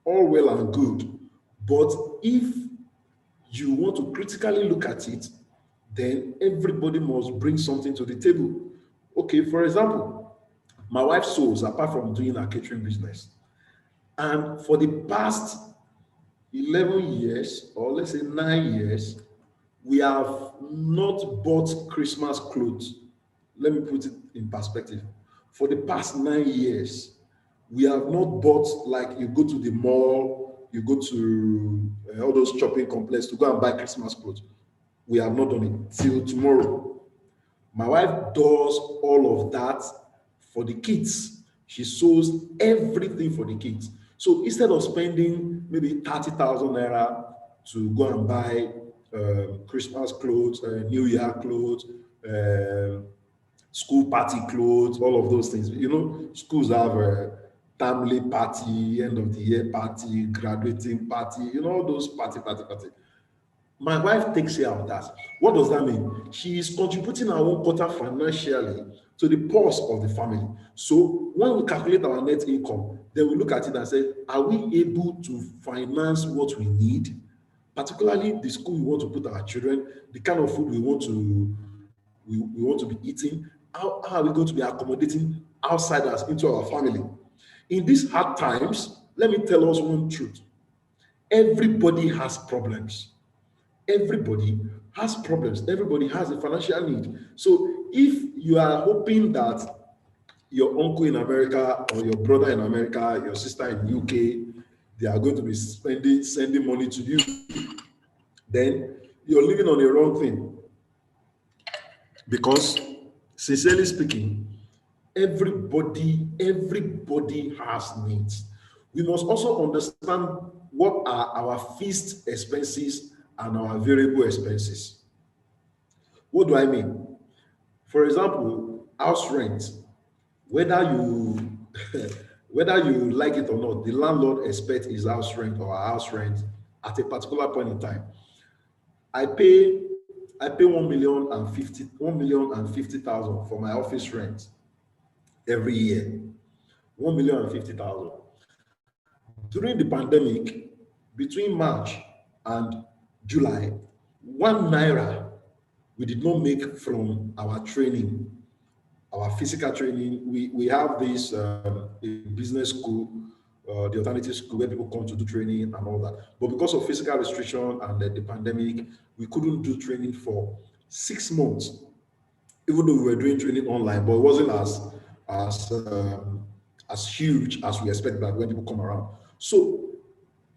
all well and good. But if you want to critically look at it, then everybody must bring something to the table. Okay, for example, my wife sews apart from doing her catering business. And for the past 11 years, or let's say 9 years, we have not bought Christmas clothes. Let me put it in perspective. For the past 9 years, we have not bought, like you go to the mall, you go to all those shopping complexes to go and buy Christmas clothes. We have not done it till tomorrow. My wife does all of that for the kids. She sews everything for the kids. So instead of spending maybe 30,000 naira to go and buy Christmas clothes, New Year clothes, school party clothes, all of those things. You know, schools have a family party, end of the year party, graduating party, you know, all those party. My wife takes care of that. What does that mean? She is contributing her own quota financially to the purse of the family. So when we calculate our net income, then we look at it and say, are we able to finance what we need? Particularly the school we want to put our children, the kind of food we want to be eating. How are we going to be accommodating outsiders into our family? In these hard times, let me tell us one truth. Everybody has problems. Everybody has problems. Everybody has a financial need. So if you are hoping that your uncle in America or your brother in America, your sister in UK, they are going to be sending money to you, then you're living on the wrong thing. Because sincerely speaking, everybody has needs. We must also understand what are our fixed expenses and our variable expenses. What do I mean? For example, house rent, whether you whether you like it or not, the landlord expects his house rent or our house rent at a particular point in time. I pay 1,050,000 for my office rent every year. 1,050,000. During the pandemic, between March and July, 1 naira we did not make from our training, our physical training. We have this a business school, the alternative school where people come to do training and all that. But because of physical restriction and the pandemic, we couldn't do training for 6 months, even though we were doing training online, but it wasn't as huge as we expect that when people come around. So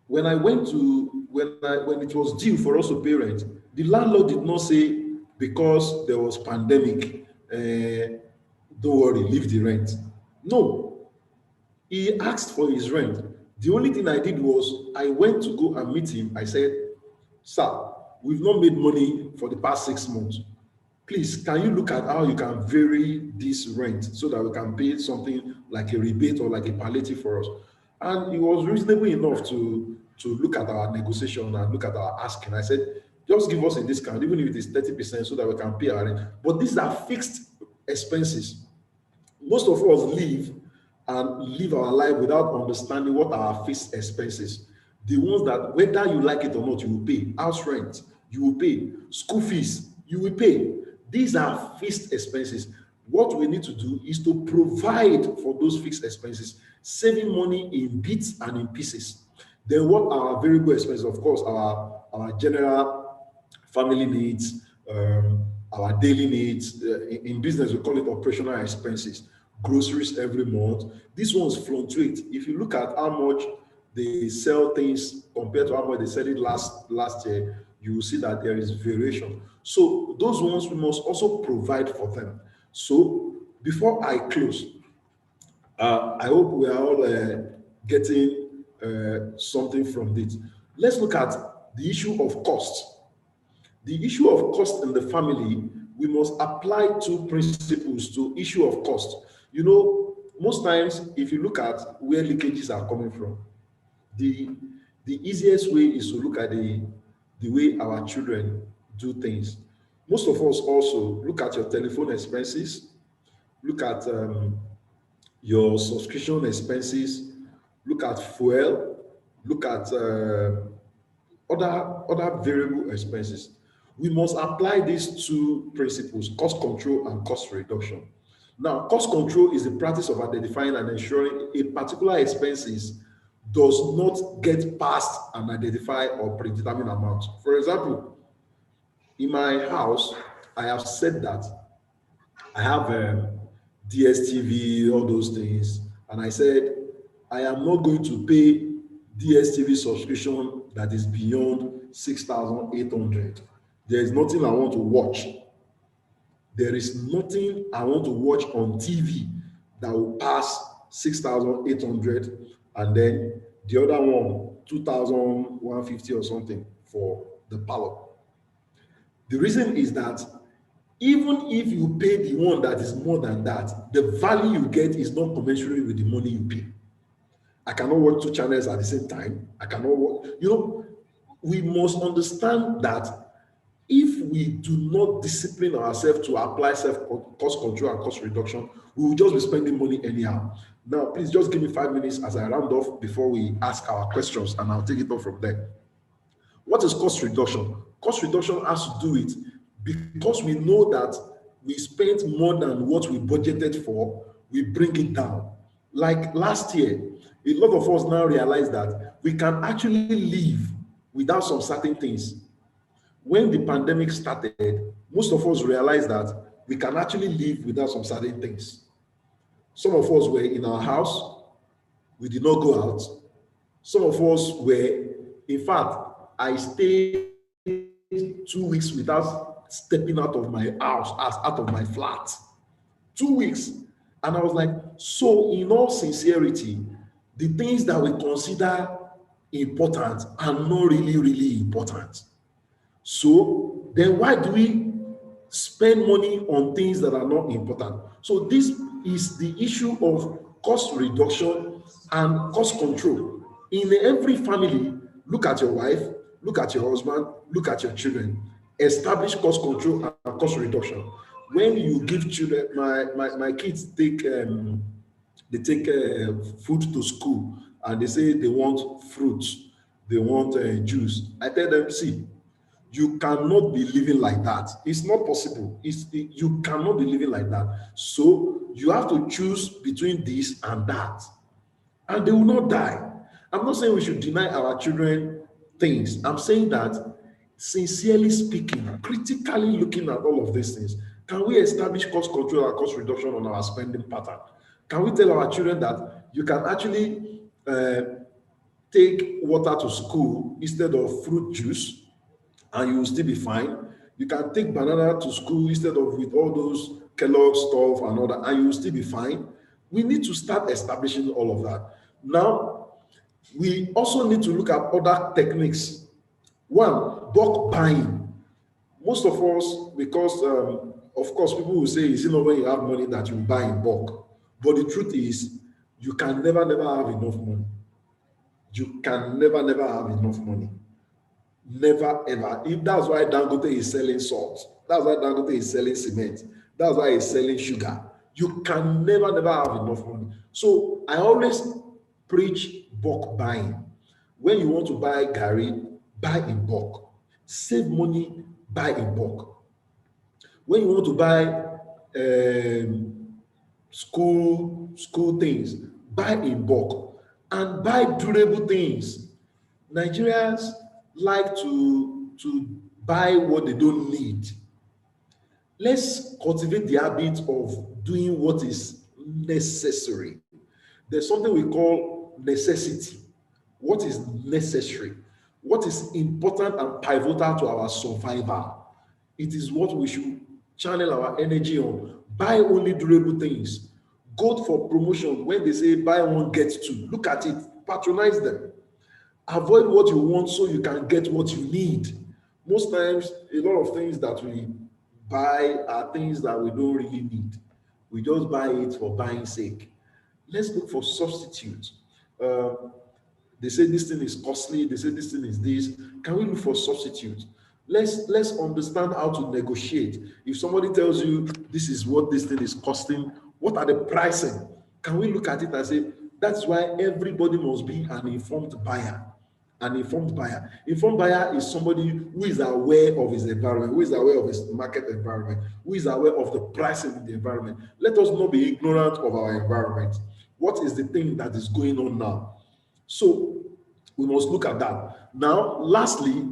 when I went to when it was due for us to pay rent, the landlord did not say because there was pandemic, don't worry, leave the rent. No, he asked for his rent. The only thing I did was I went to go and meet him. I said, sir, we've not made money for the past 6 months. Please, can you look at how you can vary this rent so that we can pay something like a rebate or like a palliative for us? And he was reasonable enough to look at our negotiation and look at our asking. I said, just give us a discount, even if it is 30%, so that we can pay our rent. But these are fixed expenses. Most of us live our life without understanding what are fixed expenses. The ones that whether you like it or not, you will pay. House rent, you will pay. School fees, you will pay. These are fixed expenses. What we need to do is to provide for those fixed expenses, saving money in bits and in pieces. Then what are our variable expenses? Of course, our general family needs, our daily needs. In business, we call it operational expenses. Groceries every month. These ones fluctuate. If you look at how much they sell things compared to how much they sell it last year, you will see that there is variation. So those ones we must also provide for them. So before I close, I hope we are all getting something from this. Let's look at the issue of cost. The issue of cost in the family, we must apply 2 principles to issue of cost. You know, most times, if you look at where leakages are coming from, the easiest way is to look at the way our children do things. Most of us also look at your telephone expenses, look at your subscription expenses, look at fuel, look at other variable expenses. We must apply these 2 principles, cost control and cost reduction. Now, cost control is the practice of identifying and ensuring a particular expenses does not get past an identified or predetermined amount. For example, in my house, I have said that I have DSTV, all those things, and I said I am not going to pay DSTV subscription that is beyond 6,800. There is nothing I want to watch. There is nothing I want to watch on TV that will pass 6,800, and then the other one 2,150 or something for the parlor. The reason is that even if you pay the one that is more than that, the value you get is not commensurate with the money you pay. I cannot watch 2 channels at the same time. I cannot watch, we must understand that if we do not discipline ourselves to apply cost control and cost reduction, we will just be spending money anyhow. Now, please just give me 5 minutes as I round off before we ask our questions, and I'll take it on from there. What is cost reduction? Cost reduction has to do it because we know that we spent more than what we budgeted for, we bring it down. Like last year, a lot of us now realize that we can actually live without some certain things. When the pandemic started, most of us realized that we can actually live without some certain things. Some of us were in our house, we did not go out. Some of us were, in fact, I stayed 2 weeks without stepping out of my house, out of my flat. 2 weeks. And I was like, so in all sincerity, the things that we consider important are not really, really important. So then why do we spend money on things that are not important? So this is the issue of cost reduction and cost control. In every family, look at your wife, look at your husband, look at your children. Establish cost control and cost reduction. When you give children, my kids take food to school, and they say they want fruits, they want juice. I tell them, see, you cannot be living like that. It's not possible. You cannot be living like that. So you have to choose between this and that, and they will not die. I'm not saying we should deny our children things. I'm saying that, sincerely speaking, critically looking at all of these things, can we establish cost control and cost reduction on our spending pattern? Can we tell our children that you can actually take water to school instead of fruit juice, and you will still be fine? You can take banana to school instead of with all those Kellogg stuff and all that, and you will still be fine. We need to start establishing all of that. Now, we also need to look at other techniques. One, bulk buying. Most of us, because of course, people will say, is it not when you have money that you buy in bulk? But the truth is, you can never have enough money. You can never have enough money. Never ever. If that's why Dangote is selling salt, that's why Dangote is selling cement, that's why he's selling sugar. You can never have enough money. So I always preach bulk buying. When you want to buy garri, buy in bulk. Save money, buy in bulk. When you want to buy school things, buy in bulk, and buy durable things. Nigerians like to buy what they don't need. Let's cultivate the habit of doing what is necessary. There's something we call necessity. What is necessary? What is important and pivotal to our survival? It is what we should channel our energy on. Buy only durable things. Go for promotion. When they say buy one, get two, look at it, patronize them. Avoid what you want so you can get what you need. Most times, a lot of things that we buy are things that we don't really need. We just buy it for buying sake. Let's look for substitutes. They say this thing is costly. They say this thing is this. Can we look for substitutes? Let's understand how to negotiate. If somebody tells you this is what this thing is costing, what are the pricing? Can we look at it and say, that's why everybody must be an informed buyer. An informed buyer. Informed buyer is somebody who is aware of his environment, who is aware of his market environment, who is aware of the pricing in the environment. Let us not be ignorant of our environment. What is the thing that is going on now? So we must look at that. Now, lastly,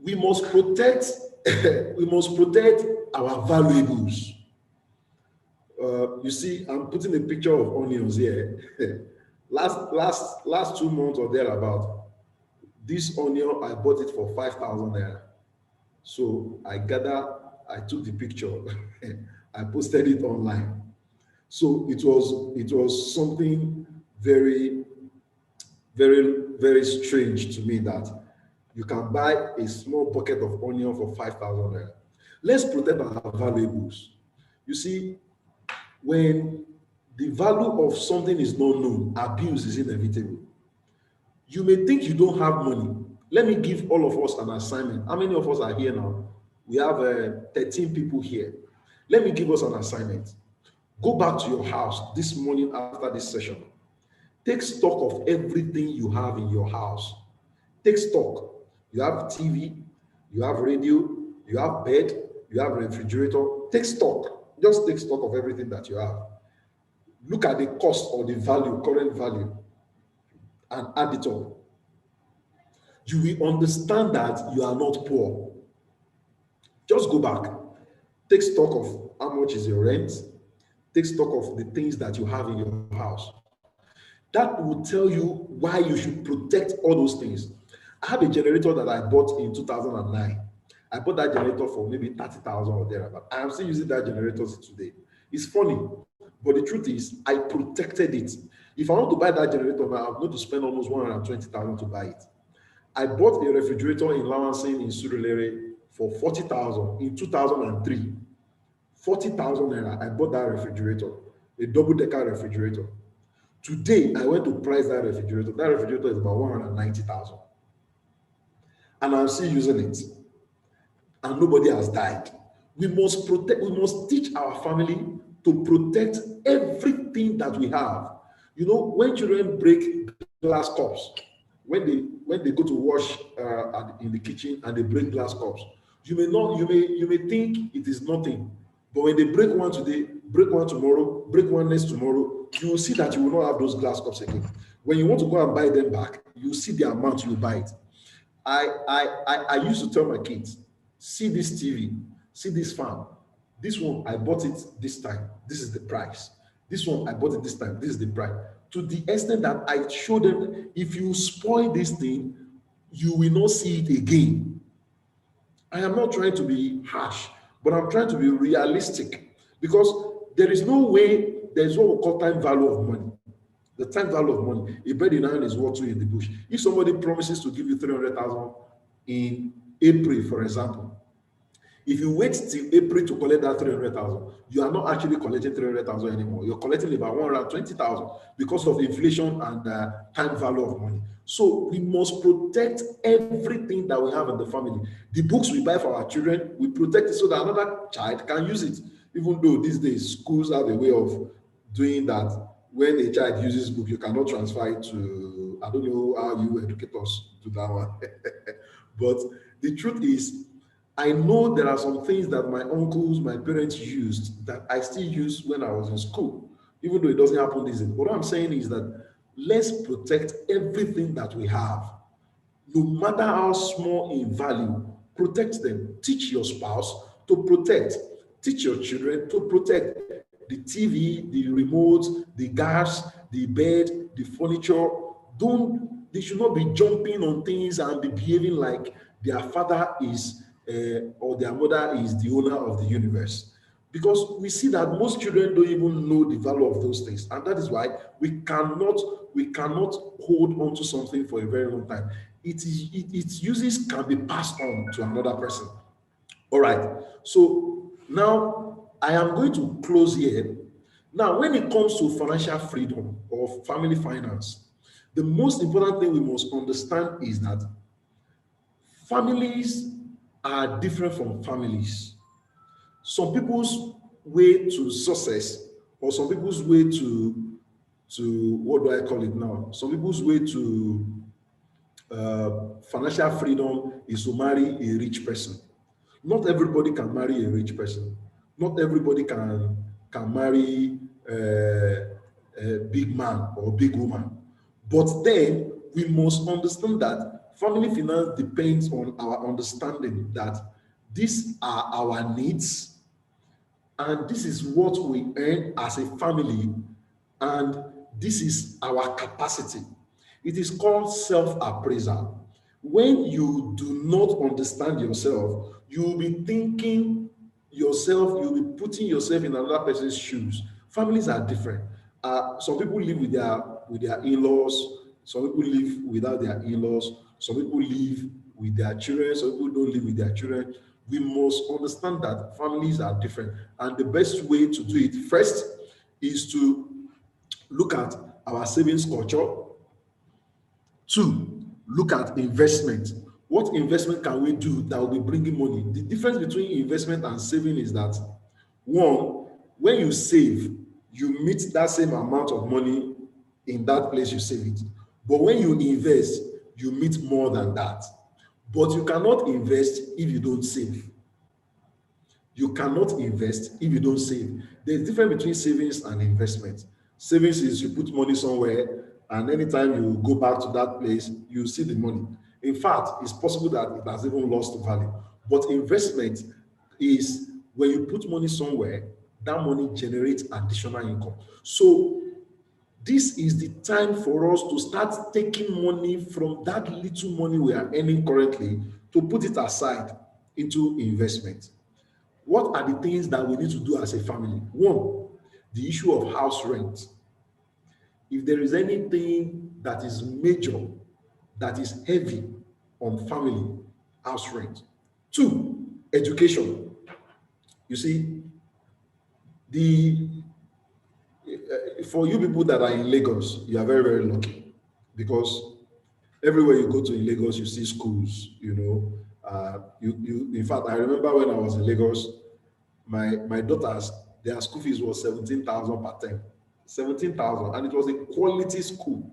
we must protect our valuables. You see, I'm putting a picture of onions here. last 2 months or thereabout, this onion, I bought it for 5,000 naira. So I took the picture, I posted it online. So it was something very, very strange to me that you can buy a small bucket of onion for 5,000 naira. Let's protect our valuables. You see, when the value of something is not known, abuse is inevitable. You may think you don't have money. Let me give all of us an assignment. How many of us are here now? We have 13 people here. Let me give us an assignment. Go back to your house this morning after this session. Take stock of everything you have in your house. Take stock. You have TV, you have radio, you have bed, you have refrigerator. Take stock. Just take stock of everything that you have. Look at the cost or the value, current value, and add it up. You will understand that you are not poor. Just go back. Take stock of how much is your rent. Take stock of the things that you have in your house. That will tell you why you should protect all those things. I have a generator that I bought in 2009. I bought that generator for maybe 30,000 or thereabout. I am still using that generator today. It's funny, but the truth is I protected it. If I want to buy that generator now, I'm going to spend almost 120,000 to buy it. I bought a refrigerator in Lansing in Surulere for 40,000 in 2003. 40,000 naira. I bought that refrigerator, a double-decker refrigerator. Today, I went to price that refrigerator. That refrigerator is about 190,000. And I'm still using it. And nobody has died. We must protect, we must teach our family to protect everything that we have. You know, when children break glass cups, when they go to wash in the kitchen and they break glass cups, you may think it is nothing. But when they break one today, break one tomorrow, break one next tomorrow, you will see that you will not have those glass cups again. When you want to go and buy them back, you see the amount you buy it. I used to tell my kids, see this TV, see this fan. This one, I bought it this time. This is the price. This one, I bought it this time. This is the price. To the extent that I show them, if you spoil this thing, you will not see it again. I am not trying to be harsh, but I'm trying to be realistic, because there is no way, there's what we call time value of money. The time value of money. A bird in hand is worth two in the bush. If somebody promises to give you 300,000 in April, for example, if you wait till April to collect that 300,000, you are not actually collecting 300,000 anymore. You're collecting about 120,000 because of inflation and time value of money. So we must protect everything that we have in the family. The books we buy for our children, we protect it so that another child can use it. Even though these days schools have a way of doing that. When a child uses book, you cannot transfer it to, I don't know how you educators do that one. But the truth is, I know there are some things that my uncles, my parents used that I still use when I was in school, even though it doesn't happen these days. What I'm saying is that let's protect everything that we have. No matter how small in value, protect them. Teach your spouse to protect. Teach your children to protect. The TV, the remote, the gas, the bed, the furniture. They should not be jumping on things and be behaving like their father is or their mother is the owner of the universe. Because we see that most children don't even know the value of those things. And that is why we cannot hold on to something for a very long time. Its uses can be passed on to another person. All right. So now I am going to close here. Now, when it comes to financial freedom or family finance, the most important thing we must understand is that families are different from families. Some people's way to success, or some people's way to what do I call it now? Some people's way to financial freedom is to marry a rich person. Not everybody can marry a rich person. Not everybody can marry a big man or a big woman. But then we must understand that family finance depends on our understanding that these are our needs and this is what we earn as a family, and this is our capacity. It is called self-appraisal. When you do not understand yourself, you will be thinking yourself, you'll be putting yourself in another person's shoes, Families are different. Some people live with their in-laws. Some people live without their in-laws. Some people live with their children. Some people don't live with their children. We must understand that families are different, and the best way to do it first is to look at our savings culture. Two, look at investment. What investment can we do that will be bringing money? The difference between investment and saving is that, one, when you save, you meet that same amount of money in that place you save it. But when you invest, you meet more than that. But you cannot invest if you don't save. You cannot invest if you don't save. There's a difference between savings and investment. Savings is you put money somewhere, and anytime you go back to that place, you see the money. In fact, it's possible that it has even lost value. But investment is when you put money somewhere, that money generates additional income. So this is the time for us to start taking money from that little money we are earning currently to put it aside into investment. What are the things that we need to do as a family? One, the issue of house rent. If there is anything that is major, that is heavy on family, house rent. Two, education. You see, the for you people that are in Lagos, you are very, very lucky, because everywhere you go to in Lagos, you see schools, you know. In fact, I remember when I was in Lagos, my daughters, their school fees was 17,000 per term. 17,000, and it was a quality school.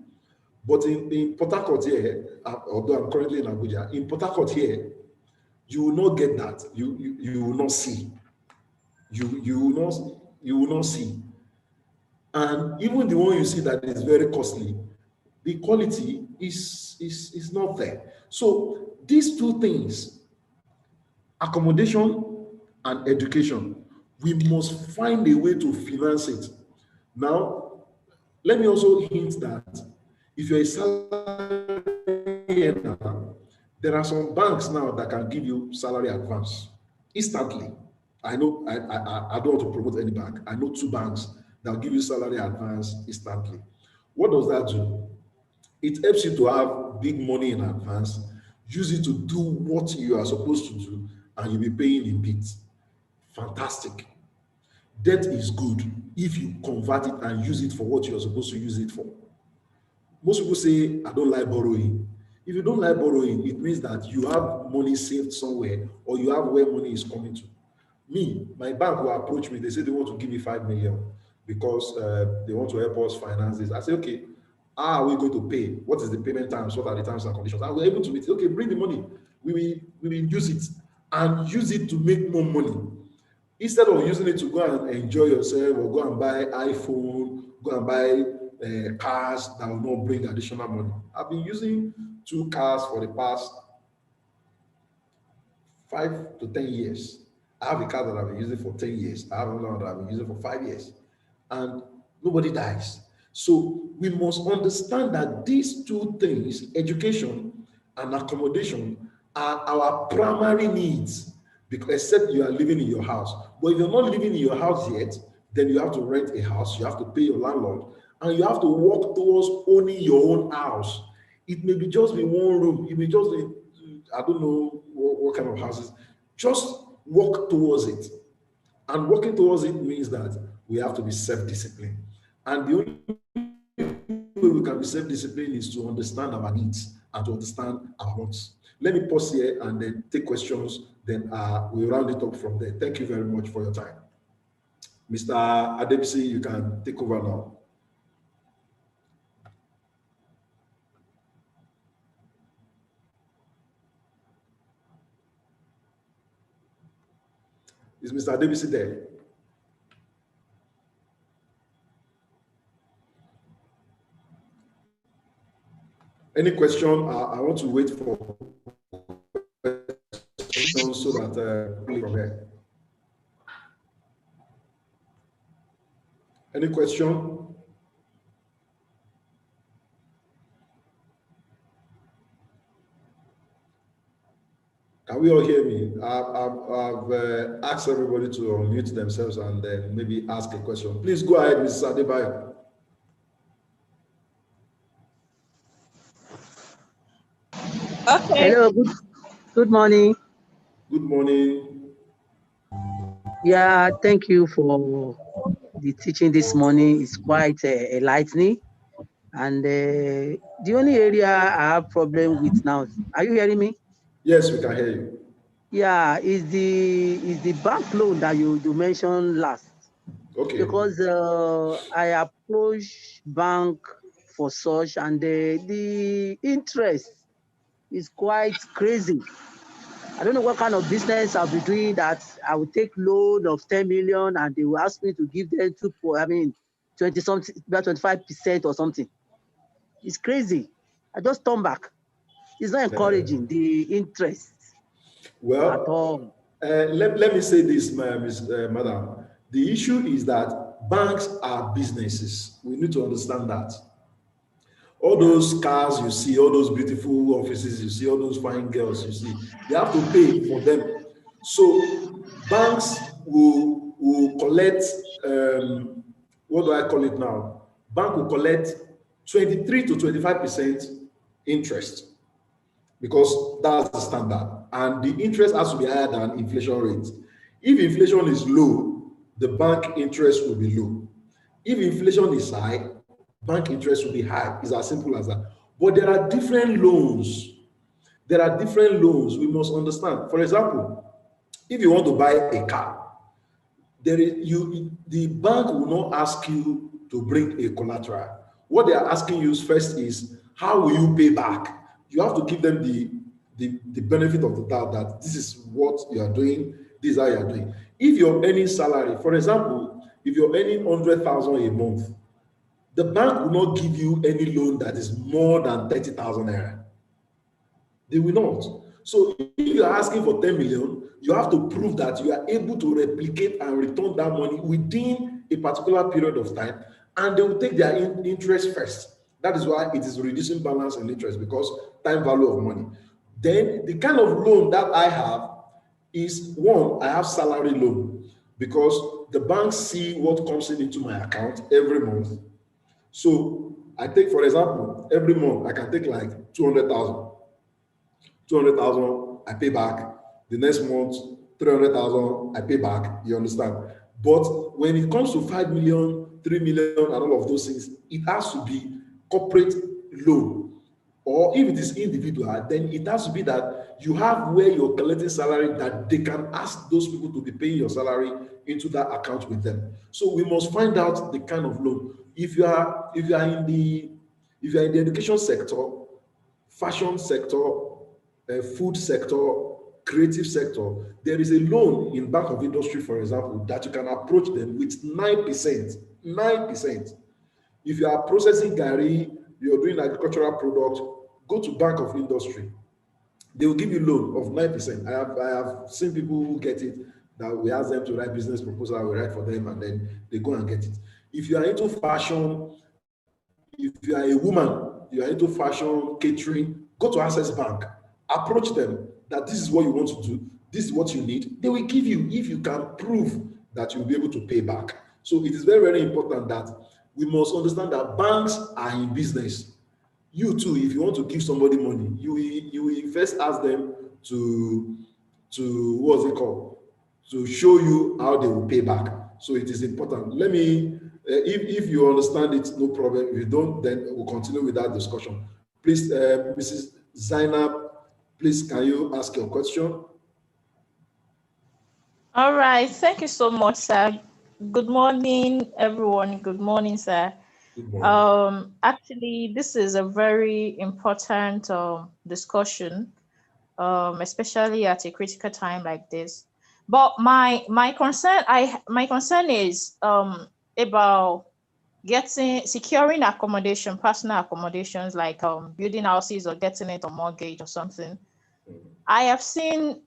But in Port Harcourt here, although I'm currently in Abuja, in Port Harcourt here, you will not get that. You will not see. You will not see. And even the one you see that is very costly, the quality is not there. So these two things, accommodation and education, we must find a way to finance it. Now, let me also hint that if you're a salary earner, there are some banks now that can give you salary advance instantly. I know I don't want to promote any bank. I know two banks that will give you salary advance instantly. What does that do? It helps you to have big money in advance, use it to do what you are supposed to do, and you'll be paying in bits. Fantastic. Debt is good if you convert it and use it for what you're supposed to use it for. Most people say, I don't like borrowing. If you don't like borrowing, it means that you have money saved somewhere, or you have where money is coming to. Me, my bank will approach me. They say they want to give me 5 million because they want to help us finance this. I say, okay, how are we going to pay? What is the payment terms? What are the terms and conditions? And we're able to meet it. Okay, bring the money. We will use it, and use it to make more money. Instead of using it to go and enjoy yourself, or go and buy iPhone, go and buy cars that will not bring additional money. I've been using 2 cars for the past 5 to 10 years. I have a car that I've been using for 10 years. I have another one that I've been using for 5 years. And nobody dies. So we must understand that these two things, education and accommodation, are our primary needs, because except you are living in your house. But if you're not living in your house yet, then you have to rent a house, you have to pay your landlord, and you have to work towards owning your own house. It may be just be one room, it may just be, I don't know what kind of houses. Just work towards it. And working towards it means that we have to be self-disciplined. And the only way we can be self-disciplined is to understand our needs and to understand our wants. Let me pause here and then take questions, then we'll round it up from there. Thank you very much for your time. Mr. Adebisi, you can take over now. Is Mr. Adebisi there? Any question? I want to wait for questions so that from here. Any question? Can we all hear me? I've asked everybody to unmute themselves and then maybe ask a question. Please go ahead, Mrs. Adebayo. Okay. Hello, good morning. Good morning. Yeah, thank you for the teaching this morning. It's quite enlightening. And the only area I have problem with now, are you hearing me? Yes, we can hear you. Yeah, is the bank loan that you mentioned last. Okay. Because I approached bank for such, and the interest is quite crazy. I don't know what kind of business I'll be doing that I will take loan of 10 million and they will ask me to give them 20 something, about 25% or something. It's crazy. I just turn back. It's not encouraging the interest at all. Let me say this, madam. The issue is that banks are businesses. We need to understand that. All those cars you see, all those beautiful offices you see, all those fine girls you see, they have to pay for them. So banks will collect, what do I call it now? Bank will collect 23 to 25% interest because that's the standard. And the interest has to be higher than inflation rate. If inflation is low, the bank interest will be low. If inflation is high, bank interest will be high. It's as simple as that. But there are different loans. There are different loans we must understand. For example, if you want to buy a car, the bank will not ask you to bring a collateral. What they are asking you first is, how will you pay back? You have to give them the benefit of the doubt that this is what you are doing, this is how you are doing. If you're earning salary, for example, if you're earning 100,000 a month, the bank will not give you any loan that is more than 30,000 naira. They will not. So if you are asking for 10 million, you have to prove that you are able to replicate and return that money within a particular period of time, and they will take their interest first. That is why it is reducing balance and interest, because time value of money. Then the kind of loan that I have is, one, I have salary loan, because the banks see what comes into my account every month. So I take, for example, every month I can take like 200,000. 200,000 I pay back. The next month, 300,000 I pay back. You understand? But when it comes to 5 million, 3 million, and all of those things, it has to be corporate loan. Or if it is individual, then it has to be that you have where you're collecting salary, that they can ask those people to be paying your salary into that account with them. So we must find out the kind of loan. If you are in the education sector, fashion sector, food sector, creative sector, there is a loan in Bank of Industry, for example, that you can approach them with 9%. 9%. If you are processing gari, you're doing agricultural product, go to Bank of Industry. They will give you loan of 9%. I have seen people who get it, that we ask them to write business proposal, we write for them, and then they go and get it. If you are into fashion, if you are a woman, you are into fashion, catering, go to Access Bank. Approach them that this is what you want to do, this is what you need. They will give you, if you can prove that you'll be able to pay back. So it is very, very important that we must understand that banks are in business. You too, if you want to give somebody money, you will first ask them to what's it called, to show you how they will pay back. So it is important. Let me, if you understand it, no problem. If you don't, then we'll continue with that discussion. Please, Mrs. Zainab, please, can you ask your question? All right. Thank you so much, sir. Good morning, everyone. Good morning, sir. Good morning. Actually, this is a very important discussion, especially at a critical time like this. But my concern is about securing accommodation, personal accommodations, like building houses or getting it on mortgage or something. I have seen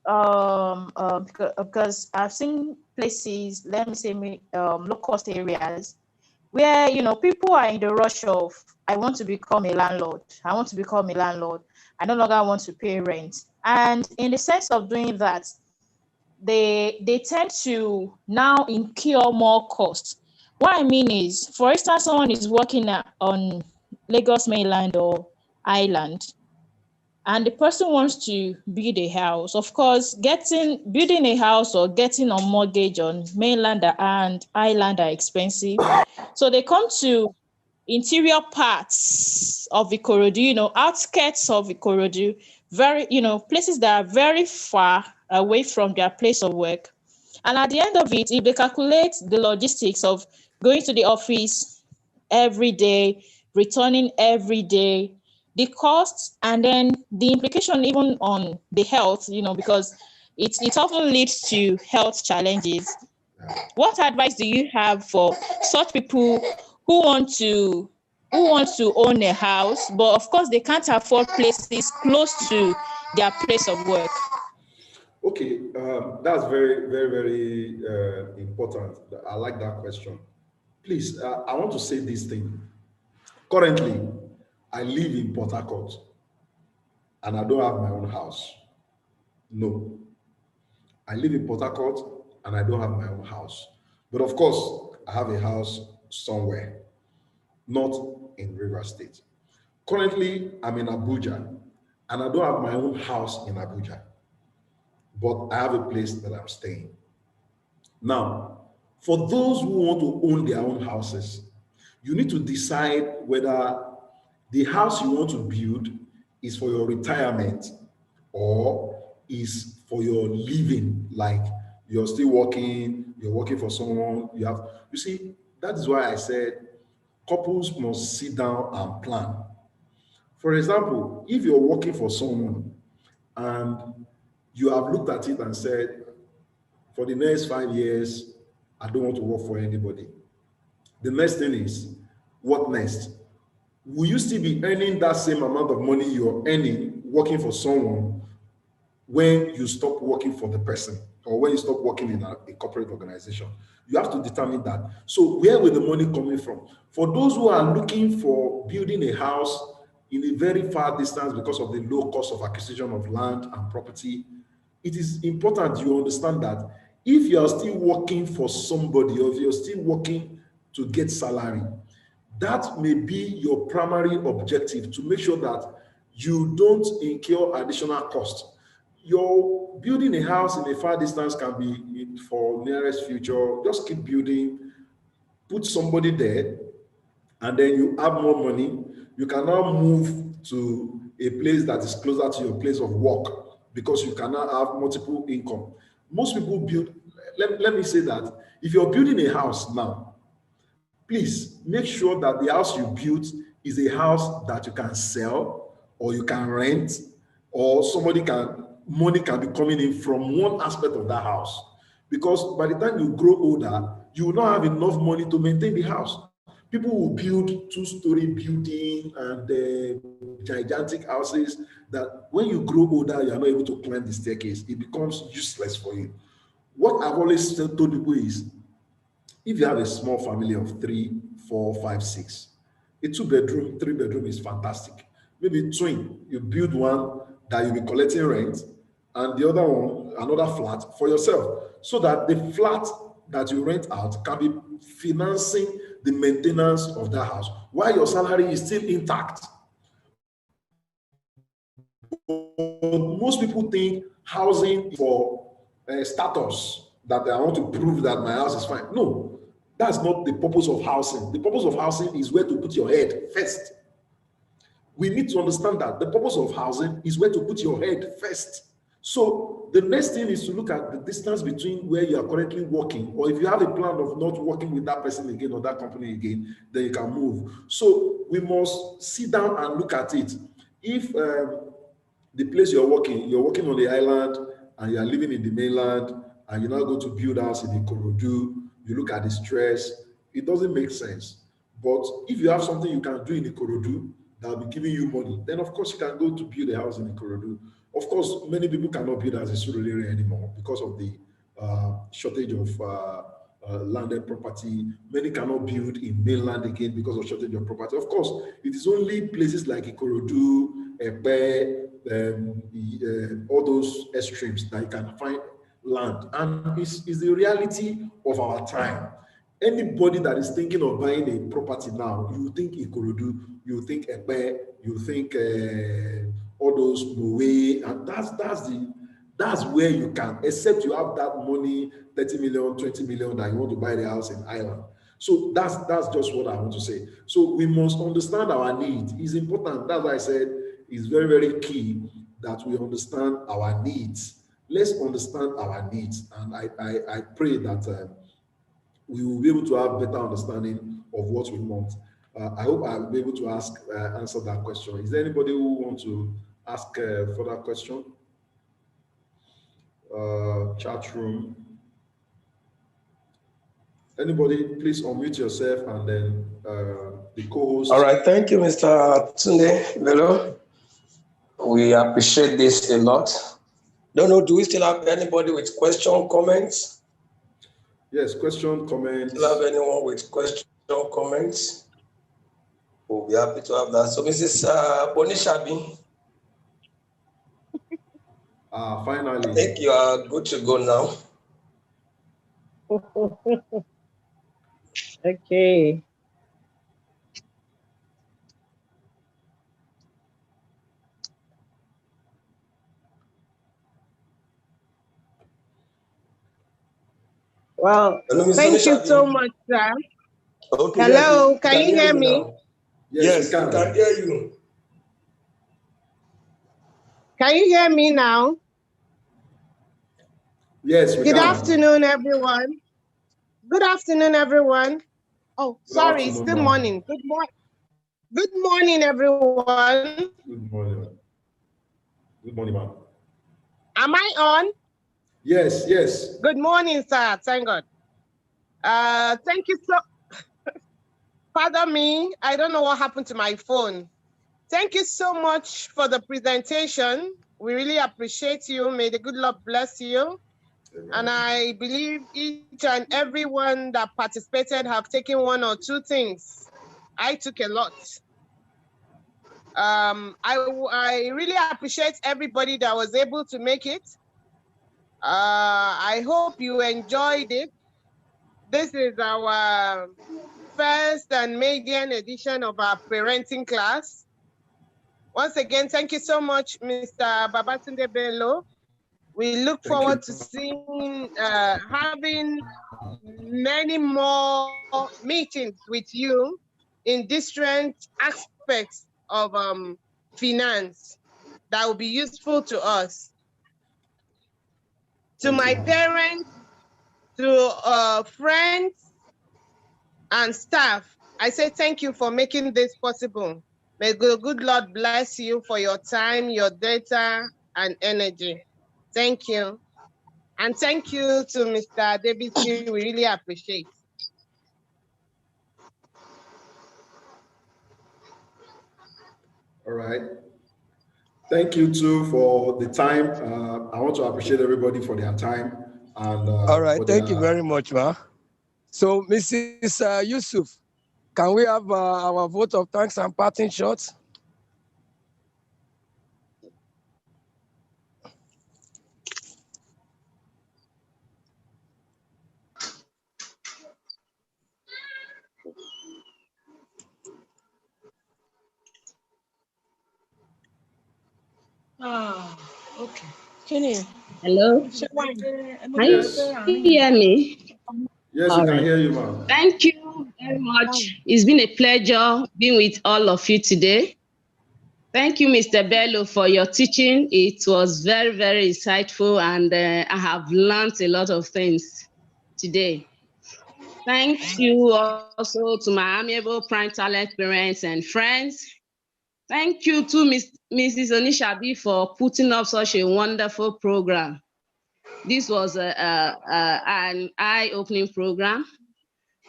because I've seen places, let me say low cost areas, where people are in the rush of, I want to become a landlord. I want to become a landlord. I no longer want to pay rent. And in the sense of doing that, they tend to now incur more costs. What I mean is, for instance, someone is working on Lagos mainland or island, and the person wants to build a house. Of course, building a house or getting a mortgage on mainland and island are expensive. So they come to interior parts of Ikorodu, outskirts of Ikorodu, places that are very far away from their place of work. And at the end of it, if they calculate the logistics of going to the office every day, returning every day, the costs, and then the implication even on the health, because it often leads to health challenges. What advice do you have for such people who want to own a house, but of course they can't afford places close to their place of work? Okay, that's very, very, very important. I like that question. Please, I want to say this thing. Currently, I live in Port Harcourt and I don't have my own house. No. I live in Port Harcourt and I don't have my own house. But of course, I have a house somewhere, not in River State. Currently, I'm in Abuja and I don't have my own house in Abuja, but I have a place that I'm staying. Now, for those who want to own their own houses, you need to decide whether the house you want to build is for your retirement or is for your living, like you're still working, you're working for someone, you see, that is why I said couples must sit down and plan. For example, if you're working for someone and you have looked at it and said, for the next 5 years, I don't want to work for anybody. The next thing is, what next? Will you still be earning that same amount of money you're earning working for someone when you stop working for the person or when you stop working in a corporate organization? You have to determine that. So where will the money coming from? For those who are looking for building a house in a very far distance because of the low cost of acquisition of land and property, it is important you understand that if you are still working for somebody or if you're still working to get salary, that may be your primary objective, to make sure that you don't incur additional cost. Your building a house in a far distance can be for nearest future. Just keep building, put somebody there, and then you have more money. You can now move to a place that is closer to your place of work because you can now have multiple income. Most people build, let me say that if you're building a house now, please make sure that the house you built is a house that you can sell or you can rent, or money can be coming in from one aspect of that house. Because by the time you grow older, you will not have enough money to maintain the house. People will build two-story building and gigantic houses that when you grow older, you are not able to climb the staircase. It becomes useless for you. What I've always told people is, if you have a small family of 3, 4, 5, 6, a 2-bedroom, 3-bedroom is fantastic. Maybe twin, you build one that you'll be collecting rent, and the other one, another flat for yourself, so that the flat that you rent out can be financing the maintenance of that house while your salary is still intact. But most people think housing for status, that I want to prove that my house is fine. No, that's not the purpose of housing. The purpose of housing is where to put your head first. We need to understand that the purpose of housing is where to put your head first. So the next thing is to look at the distance between where you are currently working, or if you have a plan of not working with that person again or that company again, then you can move. So we must sit down and look at it. If the place you're working on the island and you are living in the mainland, and you now go to build house in Ikorodu, you look at the stress, it doesn't make sense. But if you have something you can do in Ikorodu that will be giving you money, then of course you can go to build a house in Ikorodu. Of course, many people cannot build as a Surulere anymore because of the shortage of landed property. Many cannot build in mainland again because of shortage of property. Of course, it is only places like Ikorodu, Epe, all those extremes that you can find land. And it's the reality of our time. Anybody that is thinking of buying a property now, you think Ikorodu, you think Epe, you think all those Moe, and that's where you can, except you have that money, 30 million, 20 million, that you want to buy the house in Ireland. So that's just what I want to say. So we must understand our needs. It's important. That's why I said it's very, very key that we understand our needs. Let's understand our needs. And I pray that we will be able to have better understanding of what we want. I hope I'll be able to answer that question. Is there anybody who wants to ask further question? Chat room. Anybody, please unmute yourself, and then the co-host. All right, thank you, Mr. Tunde Bello. We appreciate this a lot. Don't know, do we still have anybody with question, comments? Yes, question, comments. Do you have anyone with question, comments? We'll be happy to have that. So, Mrs. Bonishabi. Finally. I think you are good to go now. Okay. Well, Hello, thank you so much, sir. Okay, hello, yes, can you hear me? Now. Yes, we can hear you. Can you hear me now? Yes, we Good can. afternoon, everyone. Good afternoon, everyone. Oh, sorry, it's still morning. Good morning. Good morning, everyone. Good morning. Good morning, ma'am. Am I on? Yes, yes. Good morning, sir. Thank God. Thank you so. Pardon me. I don't know what happened to my phone. Thank you so much for the presentation. We really appreciate you. May the good Lord bless you. Amen. And I believe each and everyone that participated have taken one or two things. I took a lot. I really appreciate everybody that was able to make it. I hope you enjoyed it. This is our first and maiden edition of our parenting class. Once again, thank you so much, Mr. Babatunde Bello. We look forward to seeing, having many more meetings with you in different aspects of finance that will be useful to us. To my parents, to friends and staff, I say thank you for making this possible. May the good Lord bless you for your time, your data, and energy. Thank you. And thank you to Mr. Debisi. We really appreciate. All right. Thank you too for the time. I want to appreciate everybody for their time. And all right, thank you very much, ma. So, Mrs. Yusuf, can we have our vote of thanks and parting shots? Okay. Hello. Can you hear me? Yes, I can hear you, ma'am. Thank you very much. It's been a pleasure being with all of you today. Thank you, Mr. Bello, for your teaching. It was very, very insightful, and I have learned a lot of things today. Thank you also to my amiable Prime Talent parents and friends. Thank you to Mrs. Onishabi for putting up such a wonderful program. This was an eye-opening program.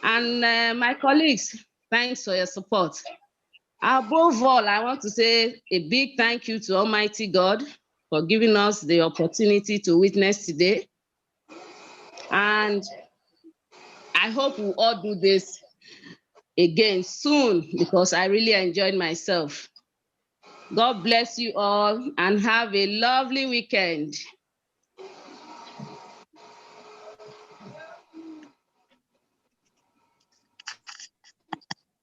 And my colleagues, thanks for your support. Above all, I want to say a big thank you to Almighty God for giving us the opportunity to witness today. And I hope we'll all do this again soon, because I really enjoyed myself. God bless you all and have a lovely weekend.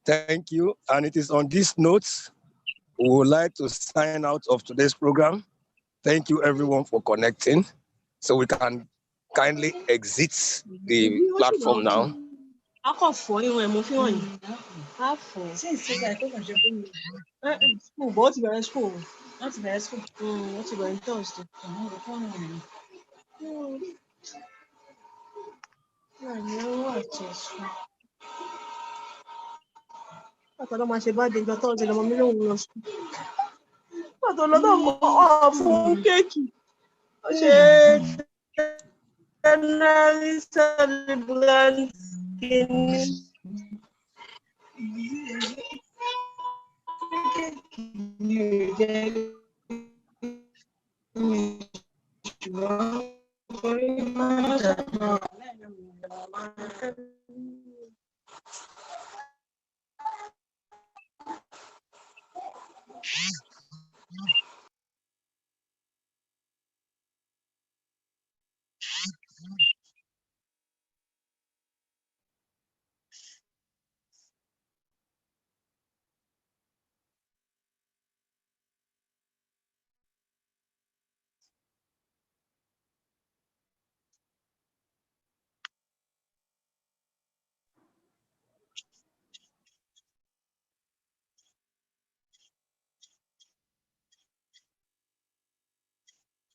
Thank you. And it is on these notes, we would like to sign out of today's program. Thank you everyone for connecting. So we can kindly exit the platform now.